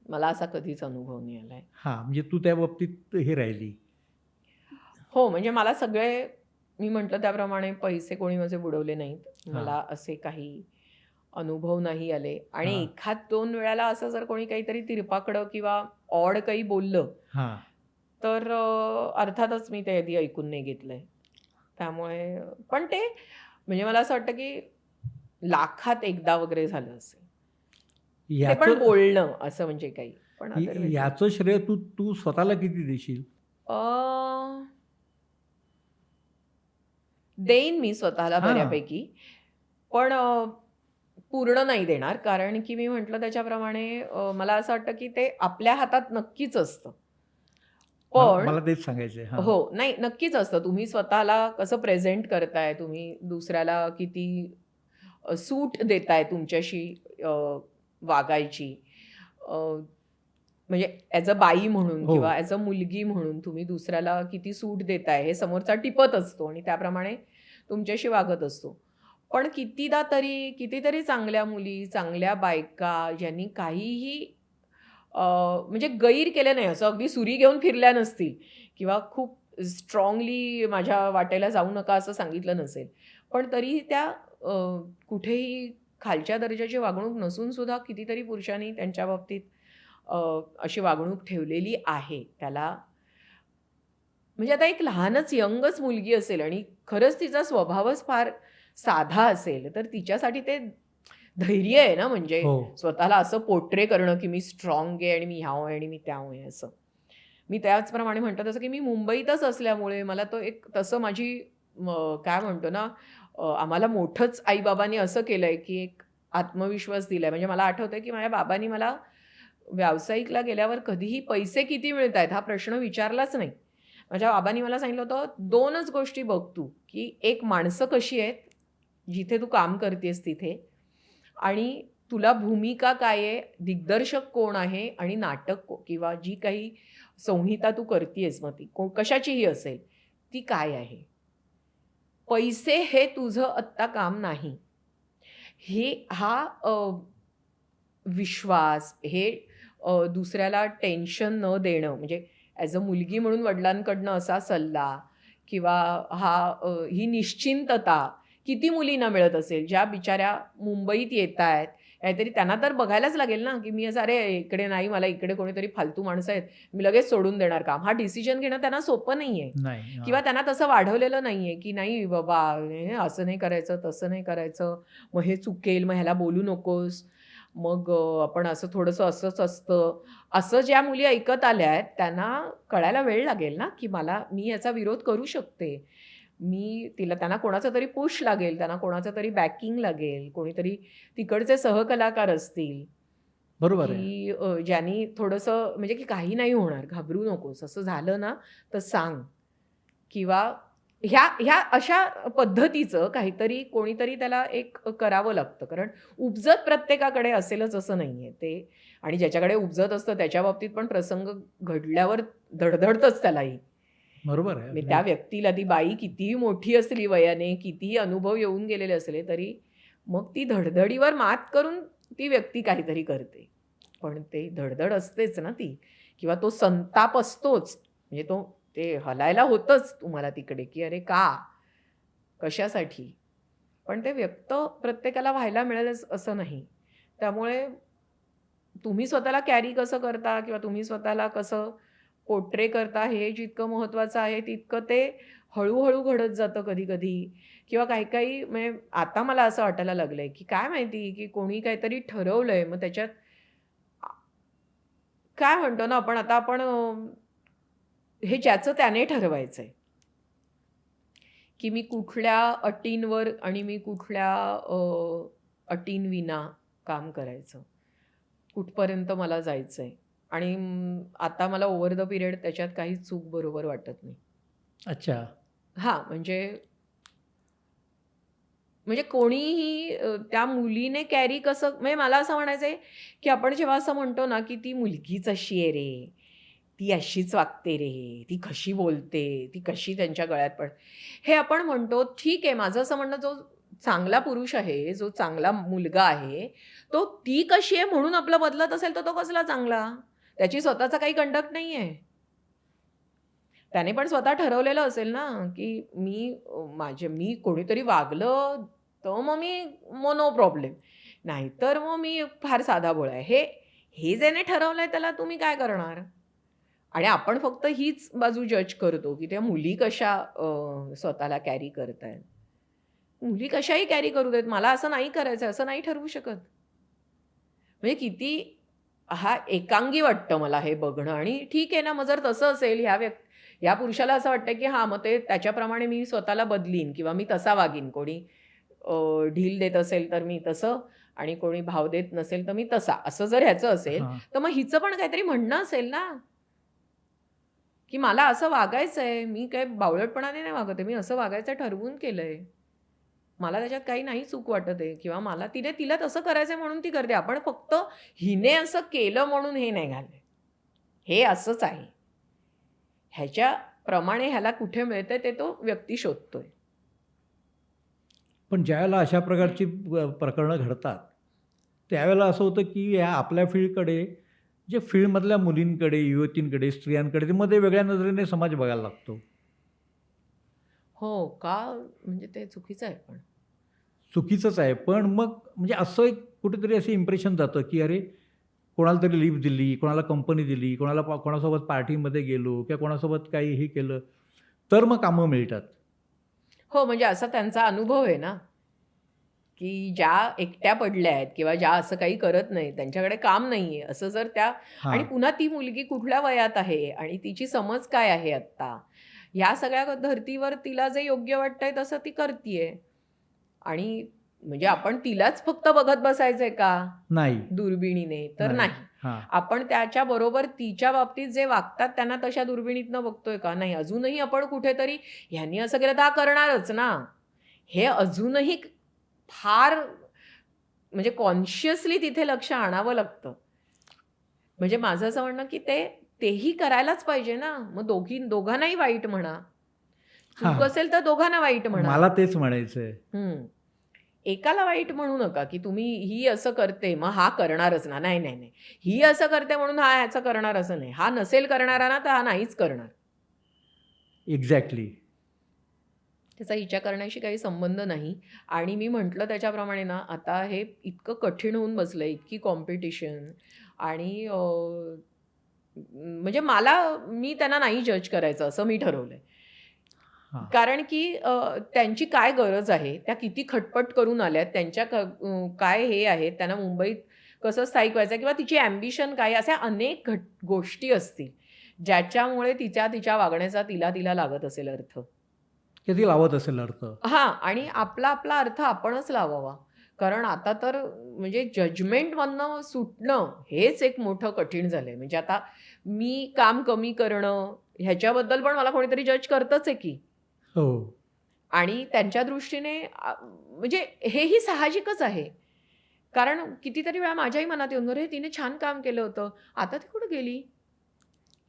मला असा कधीच अनुभव नाही आलाय. हां, म्हणजे तू त्या बाबतीत हे राहिली. हो, म्हणजे मला सगळे मी म्हटलं त्याप्रमाणे पैसे कोणी माझे बुडवले नाहीत. हां, मला असे काही अनुभव नाही आले आणि हां, एखाद 2 वेळेला असं जर कोणी काहीतरी तिरपाकडं किंवा ऑड काही बोललं, हां. तर अर्थातच मी ते आधी ऐकून नाही घेतलंय. त्यामुळे पण ते म्हणजे मला असं वाटतं, की लाखात एकदा वगैरे झालं असेल. ते पण ह्याचं बोलणं असं म्हणजे काही. पण अदरवाईज नाही. ह्याचं श्रेय तू तू स्वतःला किती देशील? अ, देईन मी स्वतःला हां. बऱ्यापैकी. पण पूर्ण नाही देणार. कारण की मी म्हटलं त्याच्याप्रमाणे मला असं वाटतं, की ते आपल्या हातात नक्कीच असतं. मला पण मला तेच सांगायचंय. हां, हो, नाही नक्कीच असतं. तुम्ही स्वतःला कसं प्रेझेंट करताय, तुम्ही दुसऱ्याला किती सूट देताय तुमच्याशी अ, वागायची. अ, म्हणजे ॲज अ बाई म्हणून हो. किंवा ॲज अ मुलगी म्हणून तुम्ही दुसऱ्याला किती सूट देताय हे समोरचा टिपत असतो आणि त्याप्रमाणे तुमच्याशी वागत असतो. पण कितीतरी चांगल्या मुली, चांगल्या बायका ज्यांनी काहीही म्हणजे गैर केलं नाही, असं अगदी सुरी घेऊन फिरल्या नसतील किंवा खूप स्ट्राँगली माझ्या वाटेला जाऊ नका असं सांगितलं नसेल. पण तरीही त्या कुठेही खालच्या दर्जाची वागणूक नसून सुद्धा कितीतरी पुरुषांनी त्यांच्या बाबतीत अशी वागणूक ठेवलेली आहे. त्याला म्हणजे आता एक लहानच यंगच मुलगी असेल आणि खरंच तिचा स्वभावच फार साधा असेल, तर तिच्यासाठी ते धैर्य आहे ना, म्हणजे हो. स्वतःला असं पोर्ट्रे करणं, की मी स्ट्राँग आहे आणि मी ह्याव आहे आणि मी त्याव आहे असं. मी त्याचप्रमाणे म्हटलं तसं, की मी मुंबईतच असल्यामुळे मला तो एक तसं माझी काय म्हणतो ना, आम्हाला मोठंच आई-बाबांनी असं केलंय, की एक आत्मविश्वास दिलाय. म्हणजे मला आठवतंय, की माझ्या बाबांनी मला व्यावसायिकला गेल्यावर कधीही पैसे किती मिळतायत हा प्रश्न विचारलाच नाही. माझ्या बाबांनी मला सांगितलं होतं, "2च गोष्टी बघ तू, की एक माणसं कशी आहेत, जिथे तू काम करतेस तिथे आणि तुला भूमिका काय आहे, दिग्दर्शक कोण आहे आणि नाटक किंवा जी काही संहिता तू करतीयेस मग ती कशाचीही असेल, ती काय आहे? पैसे हे तुझं आत्ता काम नाही." हा विश्वास, हे दुसऱ्याला टेन्शन न देणं, म्हणजे ॲज अ मुलगी म्हणून वडिलांकडनं असा सल्ला किंवा ही निश्चिंतता किती मुलींना मिळत असेल, ज्या बिचाऱ्या मुंबईत येतायत, काहीतरी त्यांना तर बघायलाच लागेल ना, की मी असं "अरे, इकडे नाही, मला इकडे कोणीतरी फालतू माणसं आहेत, मी लगेच सोडून देणार काम." हा डिसिजन घेणं त्यांना सोपं नाहीये नाही. हां. किंवा त्यांना तसं वाढवलेलं नाहीये, की "नाही बाबा, हे असं नाही करायचं, तसं नाही करायचं, मग हे चुकेल, मग ह्याला बोलू नकोस." मग आपण असं थोडंसं असंच असतं. असं ज्या मुली ऐकत आल्या आहेत, त्यांना कळायला वेळ लागेल ना, की मी याचा विरोध करू शकते. त्यांना कोणाचा तरी पुश लागेल, त्यांना कोणाचं तरी बॅकिंग लागेल, कोणीतरी तिकडचे सहकलाकार असतील. बरोबर आहे. की ज्यांनी थोडंसं म्हणजे की काही नाही होणार, घाबरू नकोस, असं झालं ना तर सांग. किंवा ह्या ह्या अशा पद्धतीचं काहीतरी कोणीतरी त्याला एक करावं लागतं. कारण उपजत प्रत्येकाकडे असेलच असं नाहीये ते. आणि ज्याच्याकडे उपजत असतं त्याच्या बाबतीत पण प्रसंग घडल्यावर धडधडतंच त्यालाही. बरोबर आहे. म्हणजे अगदी. त्या व्यक्तीला ती बाई कितीही मोठी असली वयाने, कितीही अनुभव येऊन गेलेले असले तरी मग ती धडधडीवर मात करून ती व्यक्ती काहीतरी करते. पण ते धडधड असतेच ना ती, किंवा तो संताप असतोच. म्हणजे ते हलायला होतंच तुम्हाला तिकडे, की अरे का? कशासाठी? पण ते व्यक्त प्रत्येकाला व्हायला मिळेलच असं नाही. त्यामुळे तुम्ही स्वतःला कॅरी कसं करता किंवा तुम्ही स्वतःला कसं पोर्ट्रे करता हे जितकं महत्त्वाचं आहे, तितकं ते हळू-हळू घडत जातं कधी-कधी. किंवा काही-काही म्हणजे आता मला असं वाटायला लागलंय, की काय माहिती, की कोणी काहीतरी ठरवलंय, मग त्याच्यात आ काय म्हणतो ना आपण, आता आपण हे ज्याचं त्याने ठरवायचंय, की मी कुठल्या अटींवर आणि मी कुठल्या अटींविना काम करायचं. कुठपर्यंत मला जायचंय. आणि आता मला ओव्हर द पिरियड त्याच्यात काहीच चूक बरोबर वाटत नाही. अच्छा. हां, म्हणजे म्हणजे कोणीही त्या मुलीने कॅरी कसं, म्हणजे मला असं म्हणायचंय, की आपण जेव्हा असं म्हणतो ना, की ती मुलगीच अशी आहे रे, ती अशीच वागते रे, ती कशी बोलते, ती कशी त्यांच्या गळ्यात हे आपण म्हणतो. ठीक आहे, माझं असं म्हणणं, जो चांगला पुरुष आहे, जो चांगला मुलगा आहे, तो ती कशी आहे म्हणून आपलं बदलत असेल, तर तो कसला चांगला? त्याची स्वतःचा काही कंडक्ट नाहीये. त्याने पण स्वतः ठरवलेलं असेल ना, की मी कोणीतरी वागलं, तर मग नो प्रॉब्लेम. नाहीतर मग मी फार साधाभोळा आहे. हे हे ज्याने ठरवलंय त्याला तुम्ही काय करणार? आणि आपण फक्त हीच बाजू जज करतो, की त्या मुली कशा स्वतःला कॅरी करतायत. मुली कशाही कॅरी करू देत. मला असं नाही करायचं, असं नाही ठरवू शकत. म्हणजे किती हा एकांगी वाटतं मला हे बघणं. आणि ठीक आहे ना, मग जर तसं असेल, या पुरुषाला असं वाटतं, की हां, मग ते त्याच्याप्रमाणे मी स्वतःला बदलीन किंवा मी तसा वागीन. कोणी ढील देत असेल तर मी तसं, आणि कोणी भाव देत नसेल तर मी तसा. असं जर ह्याचं असेल, हां. तर मग हिचं पण काहीतरी म्हणणं असेल ना, की मला असं वागायचंय. मी काही बावळटपणाने नाही वागत आहे. मी असं वागायचं ठरवून केलंय. मला त्याच्यात काही नाही चूक वाटत आहे, किंवा तिला तसं करायचंय म्हणून ती करते. आपण फक्त हिने असं केलं म्हणून हे नाही घालय. हे असंच आहे. ह्याच्याप्रमाणे ह्याला कुठे मिळतंय ते तो व्यक्ती शोधतोय. पण ज्यावेळेला अशा प्रकारची प्रकरणं घडतात, त्यावेळेला असं होतं की या आपल्या फील्डकडे, जे फील्डमधल्या मुलींकडे, युवतींकडे, स्त्रियांकडे ते मध्ये वेगळ्या नजरेने समाज बघायला लागतो. हो का? म्हणजे ते चुकीचं आहे पण. चुकीचंच आहे. पण मग म्हणजे असं एक कुठेतरी असं इम्प्रेशन जातं, की अरे कोणाला तरी लिफ्ट दिली, कोणाला कंपनी दिली, कोणासोबत पार्टीमध्ये गेलो किंवा कोणासोबत काही हे केलं, तर मग कामं मिळतात. हो, म्हणजे असा त्यांचा अनुभव आहे ना, की ज्या एकट्या पडल्या आहेत किंवा ज्या असं काही करत नाहीत, त्यांच्याकडे काम नाहीये, असं जर त्या. आणि हां. पुन्हा ती मुलगी कुठल्या वयात आहे आणि तिची समज काय आहे आत्ता, ह्या सगळ्या धर्तीवर तिला जे योग्य वाटतंय तसं ती करतीये. आणि म्हणजे आपण तिलाच फक्त बघत बसायचंय का नाही, दुर्बिणीने? तर नाही. नाही. हां. आपण त्याच्याबरोबर तिच्या बाबतीत जे वागतात त्यांना तशा दुर्बिणीतनं बघतोय का? नाही. अजूनही आपण कुठेतरी ह्यांनी असं केलं तर हा करणारच ना. हे अजूनही फार म्हणजे कॉन्शियसली तिथे लक्ष आणावं लागतं. म्हणजे माझं असं म्हणणं, की तेही करायलाच पाहिजे ना. मग दोघांनाही वाईट म्हणा. हां, चूक हां. असेल तर दोघांना वाईट म्हणा. मला तेच म्हणायचंय. हं. एकाला वाईट म्हणू नका, की ही असं करते, मग हा करणारच ना. नाही, नाही, नाही. ही असं करते म्हणून हा ह्याचं करणार असं नाही. हा नसेल करणारा ना, तर हा नाहीच करणार. एक्झॅक्टली. त्याचा हिच्या करण्याशी काही संबंध नाही. आणि मी म्हटलं त्याच्याप्रमाणे ना, आता हे इतकं कठीण होऊन बसलंय, इतकी कॉम्पिटिशन. आणि म्हणजे मी त्यांना नाही जज करायचं असं मी ठरवलंय. हां, कारण की त्यांची काय गरज आहे, त्या किती खटपट करून आल्यात, काय हे आहेत, त्यांना मुंबईत कसं स्थायिक व्हायचं किंवा तिची ॲम्बिशन काय, अशा अनेक गोष्टी असतील, ज्याच्यामुळे तिच्या वागण्याचा तिला लागत असेल अर्थ. किती लावत असेल अर्थ. हां, आणि आपला अर्थ आपणच लावावा. कारण आता तर म्हणजे जजमेंटमधनं सुटणं हेच एक मोठं कठीण झालंय. म्हणजे आता मी काम कमी करणं ह्याच्याबद्दल पण मला कोणीतरी जज करतच आहे की. हो. आणि त्यांच्या दृष्टीने म्हणजे हेही साहजिकच आहे. कारण कितीतरी वेळा माझ्याही मनात येऊन, "अरे, तिने छान काम केलं होतं. आता ती कुठे गेली?"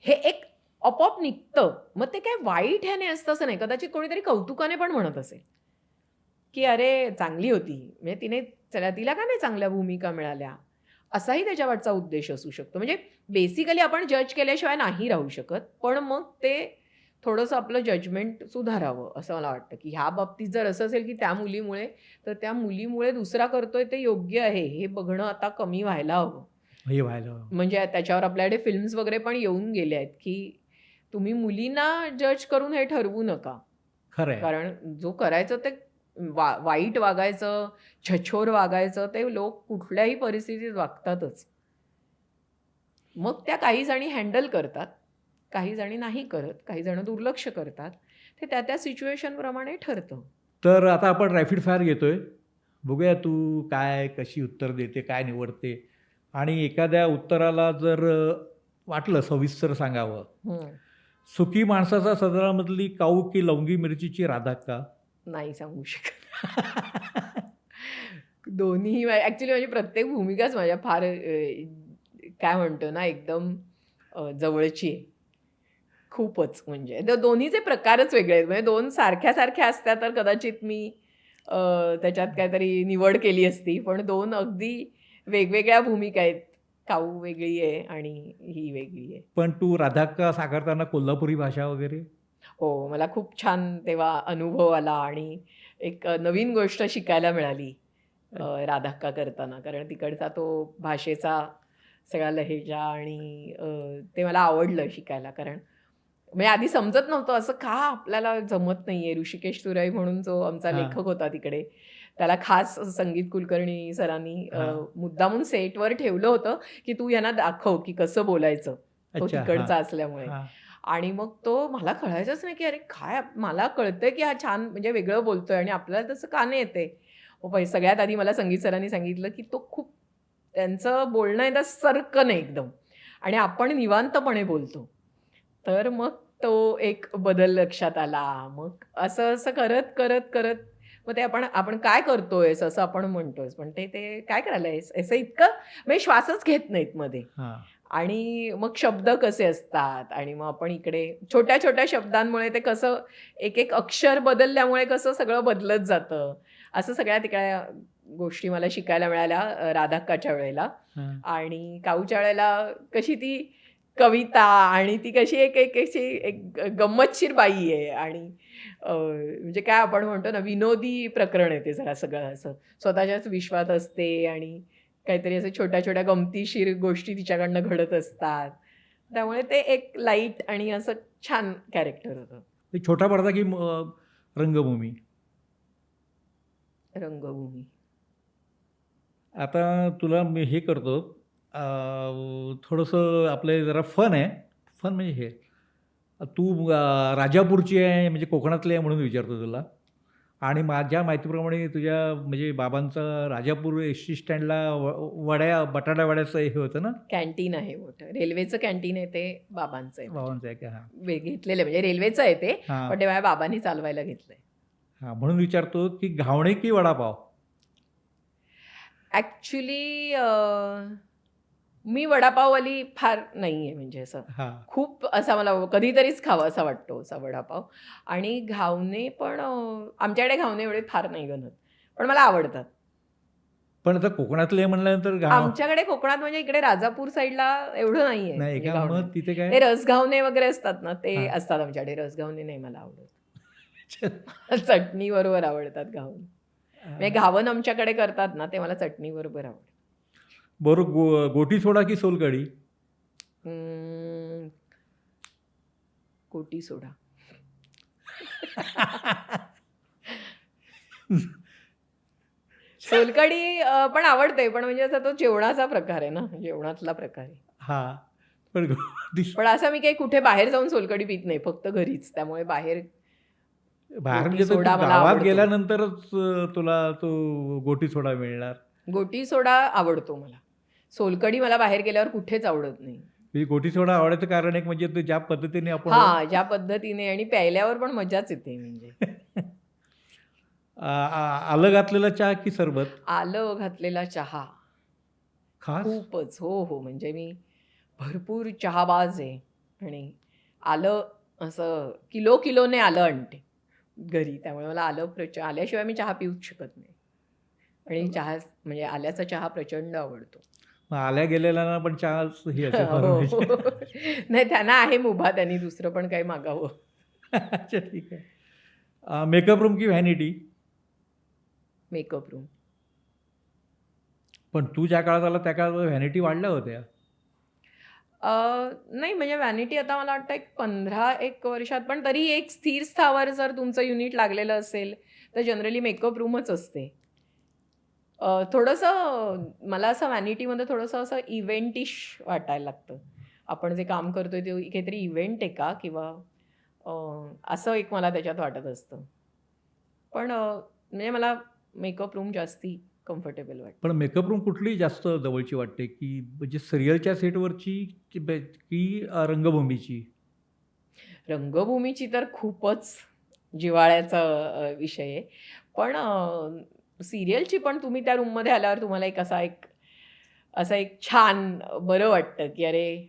हे एक आपोआप निघतं. मग ते काय वाईट ह्याने असतं असं नाही. कदाचित कोणीतरी कौतुकाने पण म्हणत असेल, की "अरे, चांगली होती. म्हणजे तिला का नाही चांगल्या भूमिका मिळाल्या?" असाही त्याच्यामागचा उद्देश असू शकतो. म्हणजे बेसिकली आपण जज केल्याशिवाय नाही राहू शकत. पण मग ते थोडंसं आपलं जजमेंट सुधारावं असं मला वाटतं, की ह्या बाबतीत जर असं असेल, की त्या मुलीमुळे, तर त्या मुलीमुळे दुसरा करतोय ते योग्य आहे, हे बघणं आता कमी व्हायला हवं. हे व्हायला म्हणजे त्याच्यावर आपल्याकडे फिल्म्स वगैरे पण येऊन गेले आहेत, की तुम्ही मुलींना जज करून हे ठरवू नका. खरं आहे. कारण जो करायचं ते वाईट वागायचं, छछोर वागायचं ते लोक कुठल्याही परिस्थितीत वागतातच. मग त्या काही जणी हँडल करतात, काही जणी नाही करत, काही जण दुर्लक्ष करतात. ते त्या सिच्युएशनप्रमाणे ठरतं. तर आता आपण रॅपिड फायर घेतोय. बघूया तू काय, कशी उत्तर देते, काय निवडते आणि एखाद्या उत्तराला जर वाटलं सविस्तर सांगावं. हं. सुखी माणसाचा सदरामधली काऊ की लवंगी मिरचीची राधा का? नाही सांगू शकत. दोन्ही ॲक्चुअली माझी प्रत्येक भूमिकाच माझ्या फार काय म्हणतो ना एकदम जवळची आहे. खूपच म्हणजे. दोन्हीचे प्रकारच वेगळे आहेत. म्हणजे 2 सारख्या-सारख्या असत्या तर कदाचित मी अ, त्याच्यात काहीतरी निवड केली असती. पण 2 अगदी वेगवेगळ्या भूमिका आहेत. काऊ वेगळी आहे आणि ही वेगळी आहे. पण तू राधा का साकारताना कोल्हापुरी भाषा वगैरे? हो, मला खूप छान तेव्हा अनुभव आला आणि एक नवीन गोष्ट शिकायला मिळाली राधाक्का करताना. कारण तिकडचा तो भाषेचा सगळा लहेजा आणि ते मला आवडलं शिकायला. कारण म्हणजे आधी समजत नव्हतं असं का आपल्याला जमत नाहीये. ऋषिकेश सुराई म्हणून जो आमचा हां. लेखक होता तिकडे, त्याला खास संगीत कुलकर्णी सरांनी हां. मुद्दामून सेटवर ठेवलं होतं, की "तू यांना दाखव, की कसं बोलायचं." तो अच्छा. हां. तिकडचा असल्यामुळे. हां. आणि मग तो मला कळायचंच नाही, की अरे काय मला कळतंय, की हा छान म्हणजे वेगळं बोलतोय आणि आपल्याला तसं का नाही येतंय? मग सगळ्यात आधी मला संगीत सरांनी सांगितलं, की तो खूप त्यांचं बोलणं आहे ना सरकं नाही एकदम आणि आपण निवांतपणे बोलतो. तर मग तो एक बदल लक्षात आला. मग असं करत, करत, करत मग ते आपण आपण काय करतोयस असं आपण म्हणतोयस. पण ते ते काय करायलायस? असं इतकं म्हणजे श्वासच घेत नाहीत मध्ये. हां. आणि मग शब्द कसे असतात आणि मग आपण इकडे छोट्या-छोट्या शब्दांमुळे ते कसं एक-एक अक्षर बदलल्यामुळे कसं सगळं बदलत जातं. असं सगळ्या तिकडे गोष्टी मला शिकायला मिळाल्या राधाक्काच्या वेळेला. हां. आणि काऊच्या वेळेला कशी ती कविता आणि ती कशी एक एक अशी एक गंमतशीर बाई आहे आणि म्हणजे काय आपण म्हणतो ना विनोदी प्रकरण आहे ते जरा सगळं असं. स्वतःच्याच विश्वात असते आणि काहीतरी असे छोट्या-छोट्या गमतीशीर गोष्टी तिच्याकडनं घडत असतात. त्यामुळे ते एक लाईट आणि असं छान कॅरेक्टर होतं. ते छोटा पडदा की रंगभूमी? रंगभूमी. आता तुला मी हे करतो थोडंसं आपलं जरा फन आहे. फन म्हणजे हे तू राजापूरची आहे म्हणजे कोकणातली आहे म्हणून विचारतो तुला आणि माझ्या माहितीप्रमाणे तुझ्या म्हणजे बाबांचं राजापूर एस-टी स्टँडला बटाटा वड्याचं हे होतं ना? कॅन्टीन आहे मोठं. रेल्वेचं कॅन्टीन आहे ते बाबांचं आहे माझ्या. बाबांचं आहे का? हां. घेतलेलं आहे म्हणजे रेल्वेचं आहे ते, हां. पण ते माझ्या बाबांनी चालवायला घेतलंय. हां, म्हणून विचारतो की घावणे की वडापाव? ॲक्चुअली मी वडापाववाली फार नाहीये म्हणजे असं. हां. खूप असा मला कधीतरीच खावासा वाटतो असा वडापाव आणि घावणे पण आमच्याकडे घावणे एवढे फार नाही बनत. पण मला आवडतात. पण आता कोकणातले म्हणल्यानंतर आमच्याकडे कोकणात म्हणजे इकडे राजापूर साईडला एवढं नाहीये नाही म्हणजे का? घावणे. मग तिथे काय? ते रसघावणे वगैरे असतात ना, ते हां. असतात आमच्याकडे. रसघावणे नाही मला आवडत. चटणीबरोबर आवडतात घावणे. म्हणजे घावन आमच्याकडे करतात ना, ते मला चटणीबरोबर आवडतं. बरं गोटी सोडा की सोलकढी? अं, कोटी सोडा. सोलकढी पण आवडते, पण म्हणजे असा तो जेवणाचा प्रकार आहे ना, जेवणातला प्रकार आहे. हां. पण गोटी पण असं मी काही कुठे बाहेर जाऊन सोलकढी पीत नाही, फक्त घरीच. त्यामुळे बाहेर बाहेर गोटी म्हणजे तर सोडा तू मला गावात आवडतो. गेल्यानंतरच तुला तो गोटी सोडा मिळणार. गोटी सोडा आवडतो मला. सोलकढी मला बाहेर गेल्यावर कुठेच आवडत नाही. म्हणजे गोटी सोडा आवडायचं कारण एक म्हणजे ते ज्या पद्धतीने आपण ज्या पद्धतीने आणि प्यायल्यावर पण मजाच येते म्हणजे. आलं घातलेला चहा की सरबत? आलं घातलेला चहा खास? खूपच. हो, हो. म्हणजे मी भरपूर चहाबाज आहे आणि आलं असं किलोने आलं आणते घरी. त्यामुळे मला आल्याशिवाय मी चहा पिऊच शकत नाही. आणि चहा म्हणजे आल्याचा चहा प्रचंड आवडतो. मग आल्या गेलेल्यांना पण चहाच ही असेल हो, हो. फर्माईश. नाही त्यांना आहे मुभा, त्यांनी दुसरं पण काही मागावं. अच्छा, ठीक आहे. मेकअप रूम की व्हॅनिटी? Makeup room. पण तू ज्या काळात आला त्या काळात व्हॅनिटी वाढल्या होत्या. नाही म्हणजे व्हॅनिटी आता मला वाटतं एक 15 वर्षात, पण तरी एक स्थिर स्थावर जर तुमचं युनिट लागलेलं असेल, तर जनरली मेकअप रूमच असते. थोडंसं मला असं व्हॅनिटीमध्ये थोडंसं असं इव्हेंटिश वाटायला लागतं. आपण जे काम करतोय ते काहीतरी इव्हेंट आहे का? किंवा असं एक मला त्याच्यात वाटत असतं. पण म्हणजे मला मेकअप रूम जास्ती कम्फर्टेबल वाटतं. पण मेकअप रूम कुठली जास्त जवळची वाटते, की म्हणजे सिरियलच्या सेटवरची की रंगभूमीची? रंगभूमीची तर खूपच जिव्हाळ्याचा विषय आहे. पण सीरियलची पण तुम्ही त्या रूममध्ये आल्यावर तुम्हाला असं एक छान बरं वाटतं, की अरे,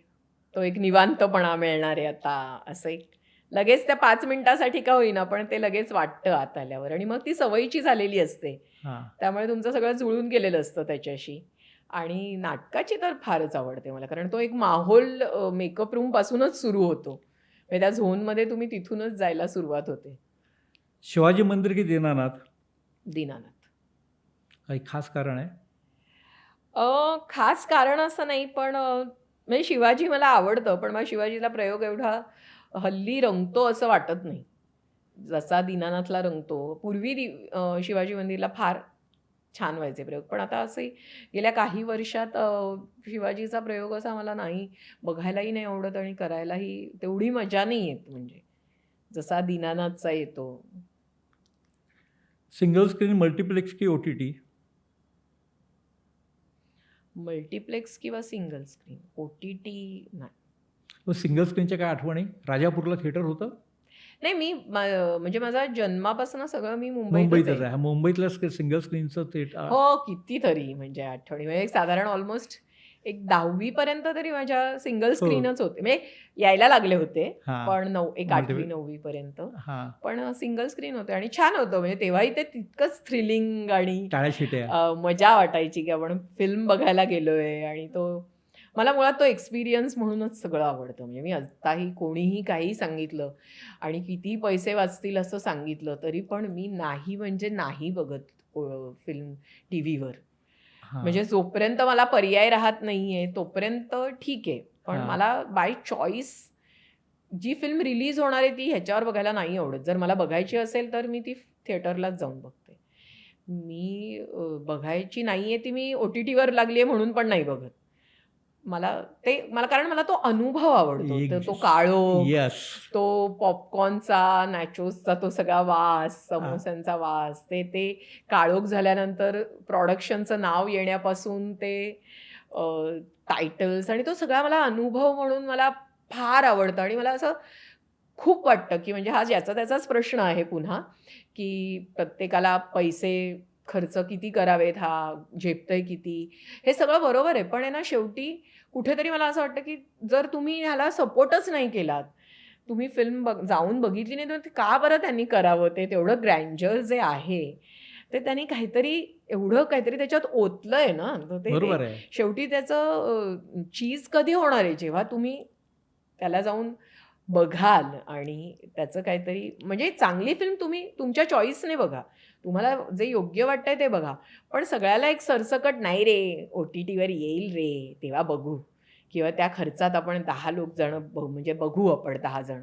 तो एक निवांतपणा मिळणार आहे आता. असं एक लगेच त्या 5 मिनिटासाठी का होईना, पण ते लगेच वाटतं आत आल्यावर आणि मग ती सवयीची झालेली असते. हां. त्यामुळे तुमचं सगळं जुळून गेलेलं असतं त्याच्याशी. आणि नाटकाची तर फारच आवडते मला, कारण तो एक माहोल मेकअप रूमपासूनच सुरू होतो. म्हणजे त्या झोनमध्ये तुम्ही तिथूनच जायला सुरुवात होते. शिवाजी मंदिर की दीनानाथ? दीनानाथ. काही खास कारण आहे? खास कारण असं नाही, पण म्हणजे शिवाजी मला आवडतं, पण मला शिवाजीला प्रयोग एवढा हल्ली रंगतो असं वाटत नाही. जसा दीनानाथला रंगतो. पूर्वी शिवाजी मंदिरला फार छान व्हायचे प्रयोग. पण आता असे गेल्या काही वर्षात शिवाजीचा प्रयोग असा मला नाही बघायलाही नाही आवडत आणि करायलाही तेवढी मजा नाही येत म्हणजे. जसा दीनानाथचा येतो. सिंगल स्क्रीन, मल्टिप्लेक्स की ओ-टी-टी? मल्टिप्लेक्स किंवा सिंगल स्क्रीन. ओ-टी-टी नाही. मग सिंगल स्क्रीनच्या काय आठवणी? राजापूरला थिएटर होतं? नाही म्हणजे माझा जन्मापासून सगळं मी मुंबईतच मुंबईतच आहे. आहे. मुंबईतलं सिंगल स्क्रीनचं थिएटर. हो, कितीतरी म्हणजे आठवणी. म्हणजे साधारण ऑलमोस्ट एक 10वी पर्यंत तरी माझ्या सिंगल हो. स्क्रीनच होते. म्हणजे यायला लागले होते. हां. पण एक 8वी मल्टिप्ले 9वी पर्यंत. हां. पण सिंगल स्क्रीन होते आणि छान होतं. म्हणजे तेव्हाही ते तितकंच थ्रिलिंग आणि टाळ्या शिट्या. मजा वाटायची, की आपण फिल्म बघायला गेलोय आणि मला मुळात तो एक्सपिरियन्स म्हणूनच सगळं आवडतं. म्हणजे मी आत्ताही कोणीही काहीही सांगितलं आणि किती पैसे वाचतील असं सांगितलं, तरी पण मी नाही म्हणजे नाही बघत फिल्म टीव्हीवर. हां. म्हणजे जोपर्यंत मला पर्याय राहत नाहीये, तोपर्यंत ठीक आहे. पण हां. मला बाय चॉईस जी फिल्म रिलीज होणार आहे ती ह्याच्यावर बघायला नाही आवडत. जर मला बघायची असेल तर मी ती थिएटरलाच जाऊन बघते. मी बघायची नाहीये ती मी ओ-टी-टीवर लागली आहे म्हणून पण नाही बघत. कारण मला तो अनुभव आवडतो. तो काळोख, येस. तो पॉपकॉर्नचा, नॅचोसचा तो सगळा वास, हां. समोस्यांचा वास, ते काळोख झाल्यानंतर प्रोडक्शनचं नाव येण्यापासून ते टायटल्स आणि तो सगळा मला अनुभव म्हणून मला फार आवडतं आणि मला असं खूप वाटतं, की म्हणजे हा ज्याचा त्याचाच प्रश्न आहे पुन्हा, की प्रत्येकाला पैसे खर्च किती करावेत, हा झेपतोय किती, हे सगळं बरोबर आहे. पण आहे ना शेवटी कुठेतरी मला असं वाटतं, की जर तुम्ही ह्याला सपोर्टच नाही केलात, तुम्ही फिल्म जाऊन बघितली नाही, तर ते का बरं त्यांनी करावं? ते तेवढं ग्रँडर जे आहे, ते त्यांनी एवढं काहीतरी त्याच्यात ओतलंय ना, तर ते बरोबर आहे. शेवटी त्याचं चीज कधी होणार आहे? जेव्हा तुम्ही त्याला जाऊन बघाल आणि त्याचं काहीतरी म्हणजे चांगली फिल्म तुम्ही तुमच्या चॉईसने बघा. तुम्हाला जे योग्य वाटतंय ते बघा. पण सगळ्याला एक सरसकट नाही रे, ओ-टी-टीवर येईल रे, तेव्हा बघू किंवा त्या खर्चात आपण 10 जण म्हणजे बघू आपण 10 जण.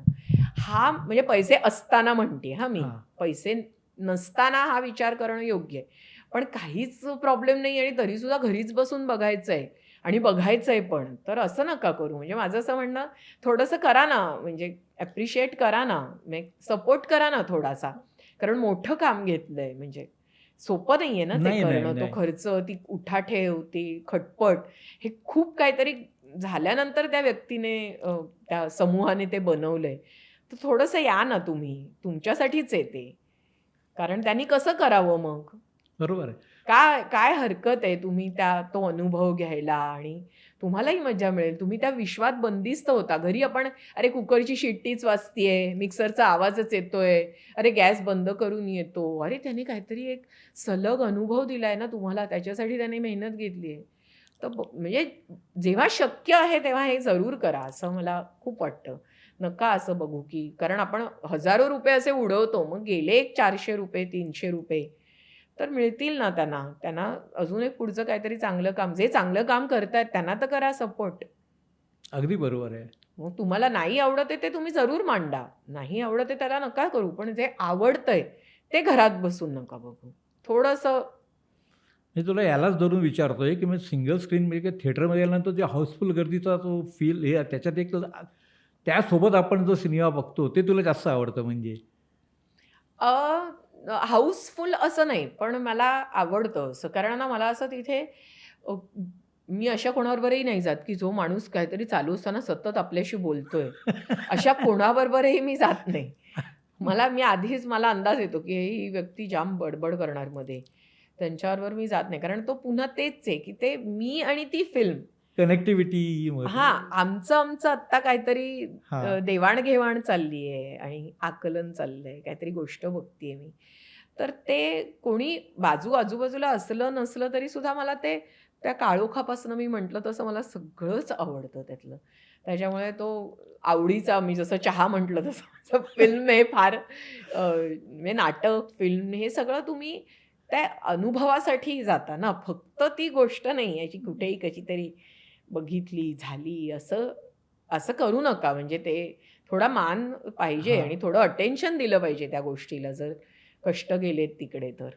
हा म्हणजे पैसे असताना म्हणते हां मी. हां. पैसे नसताना हा विचार करणं योग्य आहे. पण काहीच प्रॉब्लेम नाही आणि तरीसुद्धा घरीच बसून बघायचंय आणि बघायचंय पण. तर असं नका करू. म्हणजे माझं असं म्हणणं थोडंसं करा ना, म्हणजे ॲप्रिशिएट करा ना, सपोर्ट करा ना थोडासा. कारण मोठं काम घेतलंय, म्हणजे सोपं नाहीये ना ते नाही, नाही, करणं. तो नाही. खर्च, ती उठाठेव, ती खटपट, हे खूप काहीतरी झाल्यानंतर त्या व्यक्तीने त्या समूहाने ते बनवलंय. तर थोडंसं या ना तुम्ही. तुमच्यासाठीच आहे ते. कारण त्यांनी कसं करावं मग? बरोबर आहे. काय काय हरकत आहे तुम्ही तो अनुभव घ्यायला आणि तुम्हालाही मजा मिळेल. तुम्ही त्या विश्वात बंदिस्त होता. घरी आपण अरे कुकरची शिट्टीच वाजतीये, मिक्सरचा आवाजच येतोय, अरे गॅस बंद करून येतो. अरे त्याने काहीतरी एक सलग अनुभव दिलाय ना तुम्हाला, त्याच्यासाठी त्याने मेहनत घेतलीये. तर म्हणजे जेव्हा शक्य आहे तेव्हा हे जरूर करा, असं मला खूप वाटतं. नका असं बघू की कारण आपण हजारो रुपये असे उडवतो. मग गेले एक ₹400, ₹300 तर मिळतील ना त्यांना. त्यांना अजून एक पुढचं काहीतरी चांगलं काम, जे चांगलं काम करतायत त्यांना तर करा सपोर्ट. अगदी बरोबर आहे. मग तुम्हाला नाही आवडत आहे ते तुम्ही जरूर मांडा. नाही आवडत आहे त्याला नका करू. पण जे आवडतंय ते घरात बसून नका बघू. थोडंसं मी तुला यालाच धरून विचारतोय, की म्हणजे सिंगल स्क्रीन म्हणजे थिएटरमध्ये गेल्यानंतर जे हाऊसफुल गर्दीचा तो फील हे त्याच्यात एक त्यासोबत आपण जो सिनेमा बघतो ते तुला जास्त आवडतं म्हणजे? हाऊसफुल असं नाही, पण मला आवडतं असं. कारण ना मला असं तिथे अ, मी अशा कोणाबरोबरही नाही जात, की जो माणूस काहीतरी चालू असताना सतत आपल्याशी बोलतोय. अशा कोणाबरोबरही मी जात नाही. मी आधीच मला अंदाज येतो, की ही व्यक्ती जाम बडबड करणार मध्ये. त्यांच्याबरोबर मी जात नाही. कारण तो पुन्हा तेच आहे, की ते मी आणि ती फिल्म. कनेक्टिव्हिटीमध्ये. हां, आमचं आत्ता काहीतरी हां. देवाण-घेवाण चालली आहे आणि आकलन चाललंय, काहीतरी गोष्ट बघतीये मी. तर ते कोणी आजूबाजूला असलं नसलं तरी सुद्धा मला ते त्या काळोखापासून मी म्हटलं तसं मला सगळंच आवडतं त्यातलं. त्याच्यामुळे तो आवडीचा मी जसं चहा म्हटलं तसं माझं फिल्म हे फार म्हणजे नाटक, फिल्म हे सगळं तुम्ही त्या अनुभवासाठी जाता ना, फक्त ती गोष्ट नाही आहे, जी कुठेही कशीतरी बघितली, झाली असं असं करू नका. म्हणजे ते थोडा मान पाहिजे हां. आणि थोडं अटेन्शन दिलं पाहिजे त्या गोष्टीला जर कष्ट गेलेत तिकडे तर.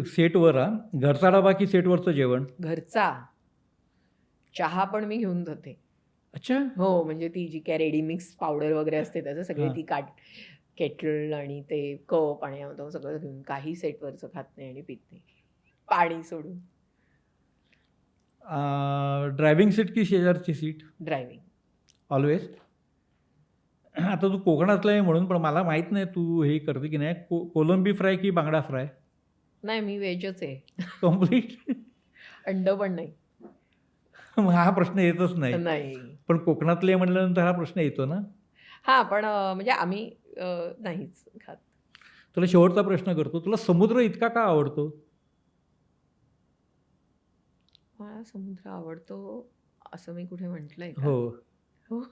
सेटवर घरचा डबा की सेटवरचं जेवण? घरचा चहा पण मी घेऊन जाते. अच्छा. हो, म्हणजे ती जी काही रेडी मिक्स पावडर वगैरे असते त्याचं सगळे हां. ती केटल आणि ते कप आणि तो सगळं घेऊन काही सेटवरचं खात नाही आणि पित नाही. पाणी सोडून. ड्रायव्हिंग सीट की शेजारची सीट? ड्रायव्हिंग. ऑल्वेज? आता तू कोकणातला आहे म्हणून, पण मला माहीत नाही तू हे करते की नाही. कोलंबी फ्राय की बांगडा फ्राय? नाही, मी व्हेजच आहे. कंप्लीट. अंड पण नाही. मग हा प्रश्न येतच नाही. नाही. पण कोकणातले म्हटल्यानंतर हा प्रश्न येतो ना. हां, पण म्हणजे आम्ही नाहीच खात. तुला शेवटचा प्रश्न करतो. तुला समुद्र इतका का आवडतो? मला समुद्र आवडतो असं मी कुठे म्हटलंय का? हो. हो.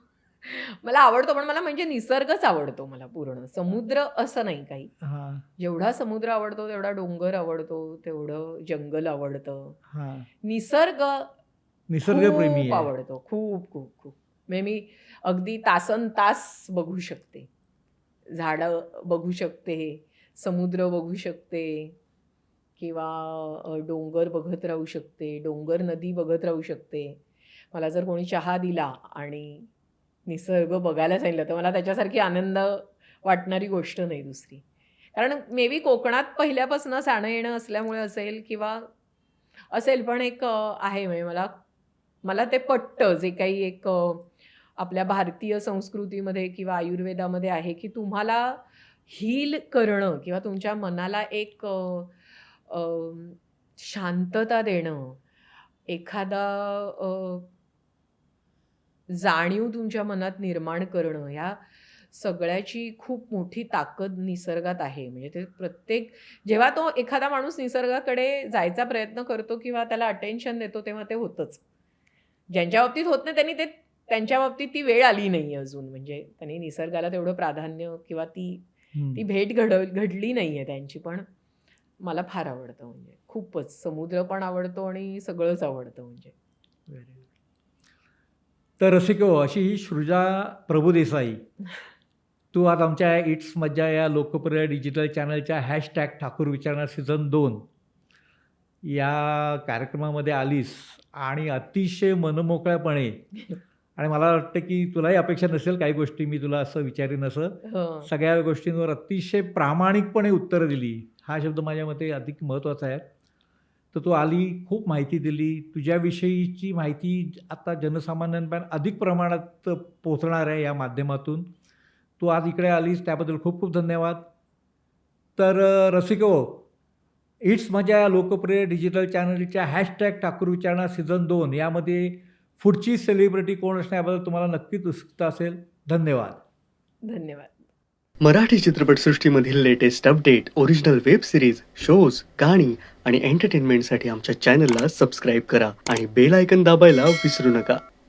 मला आवडतो, पण मला म्हणजे निसर्गच आवडतो मला पूर्ण. समुद्र असं नाही काही. हां, जेवढा समुद्र आवडतो, तेवढा डोंगर आवडतो, तेवढं जंगल आवडतं. हां. निसर्ग निसर्गप्रेमी खूप आहे. आवडतो. खूप, खूप, खूप. म्हणजे मी अगदी तासनतास बघू शकते. झाडं बघू शकते, समुद्र बघू शकते किंवा डोंगर बघत राहू शकते, डोंगर नदी बघत राहू शकते. मला जर कोणी चहा दिला आणि निसर्ग बघायला सांगितलं, तर मला त्याच्यासारखी आनंद वाटणारी गोष्ट नाही दुसरी. कारण मे बी कोकणात पहिल्यापासून जाणं-येणं असल्यामुळे असेल किंवा असेल, पण एक आहे म्हणजे मला मला ते पटतं जे काही एक आपल्या भारतीय संस्कृतीमध्ये किंवा आयुर्वेदामध्ये आहे, की तुम्हाला हील करणं किंवा तुमच्या मनाला एक अ, शांतता देणं, एखादा अ, जाणीव तुमच्या मनात निर्माण करणं, ह्या सगळ्याची खूप मोठी ताकद निसर्गात आहे. म्हणजे ते जेव्हा तो एखादा माणूस निसर्गाकडे जायचा प्रयत्न करतो किंवा त्याला अटेन्शन देतो, तेव्हा ते होतंच. ज्यांच्या बाबतीत होत नाही त्यांच्या बाबतीत ती वेळ आली नाही अजून. म्हणजे त्यांनी निसर्गाला तेवढं प्राधान्य किंवा ती हं. ती भेट घडली नाहीये त्यांची. पण मला फार आवडतं म्हणजे खूपच. समुद्र पण आवडतो आणि सगळंच आवडतं म्हणजे. Very good. तर रसिको, अशी ही सृजा प्रभुदेसाई. तू आज आमच्या इट्स मज्जा या लोकप्रिय डिजिटल चॅनलच्या #ठाकूर विचारणार सीझन 2 या कार्यक्रमामध्ये आलीस आणि अतिशय मनमोकळ्यापणे आणि मला वाटतं की तुलाही अपेक्षा नसेल काही गोष्टी मी तुला असं विचारीन असं. हो. सगळ्या गोष्टींवर अतिशय प्रामाणिकपणे उत्तरं दिली. हा शब्द माझ्या मते अधिक महत्त्वाचा आहे. तर तू आली, खूप माहिती दिली. तुझ्याविषयीची माहिती आता जनसामान्यांपर्यंत अधिक प्रमाणात पोहोचणार आहे या माध्यमातून. तू आज इकडे आलीस त्याबद्दल खूप खूप धन्यवाद. तर रसिको, इट्स माझ्या या लोकप्रिय डिजिटल चॅनलच्या हॅशटॅग ठाकूर विचारणा सीझन 2 यामध्ये पुढची सेलिब्रिटी कोण असण्याबद्दल तुम्हाला नक्कीच उत्सुकता असेल. धन्यवाद. धन्यवाद. मराठी चित्रपटसृष्टीमधील latest update, original web series, shows, गाणी आणि एंटरटेनमेंटसाठी आमच्या चॅनलला सबस्क्राईब करा आणि बेल आयकॉन दाबायला विसरू नका.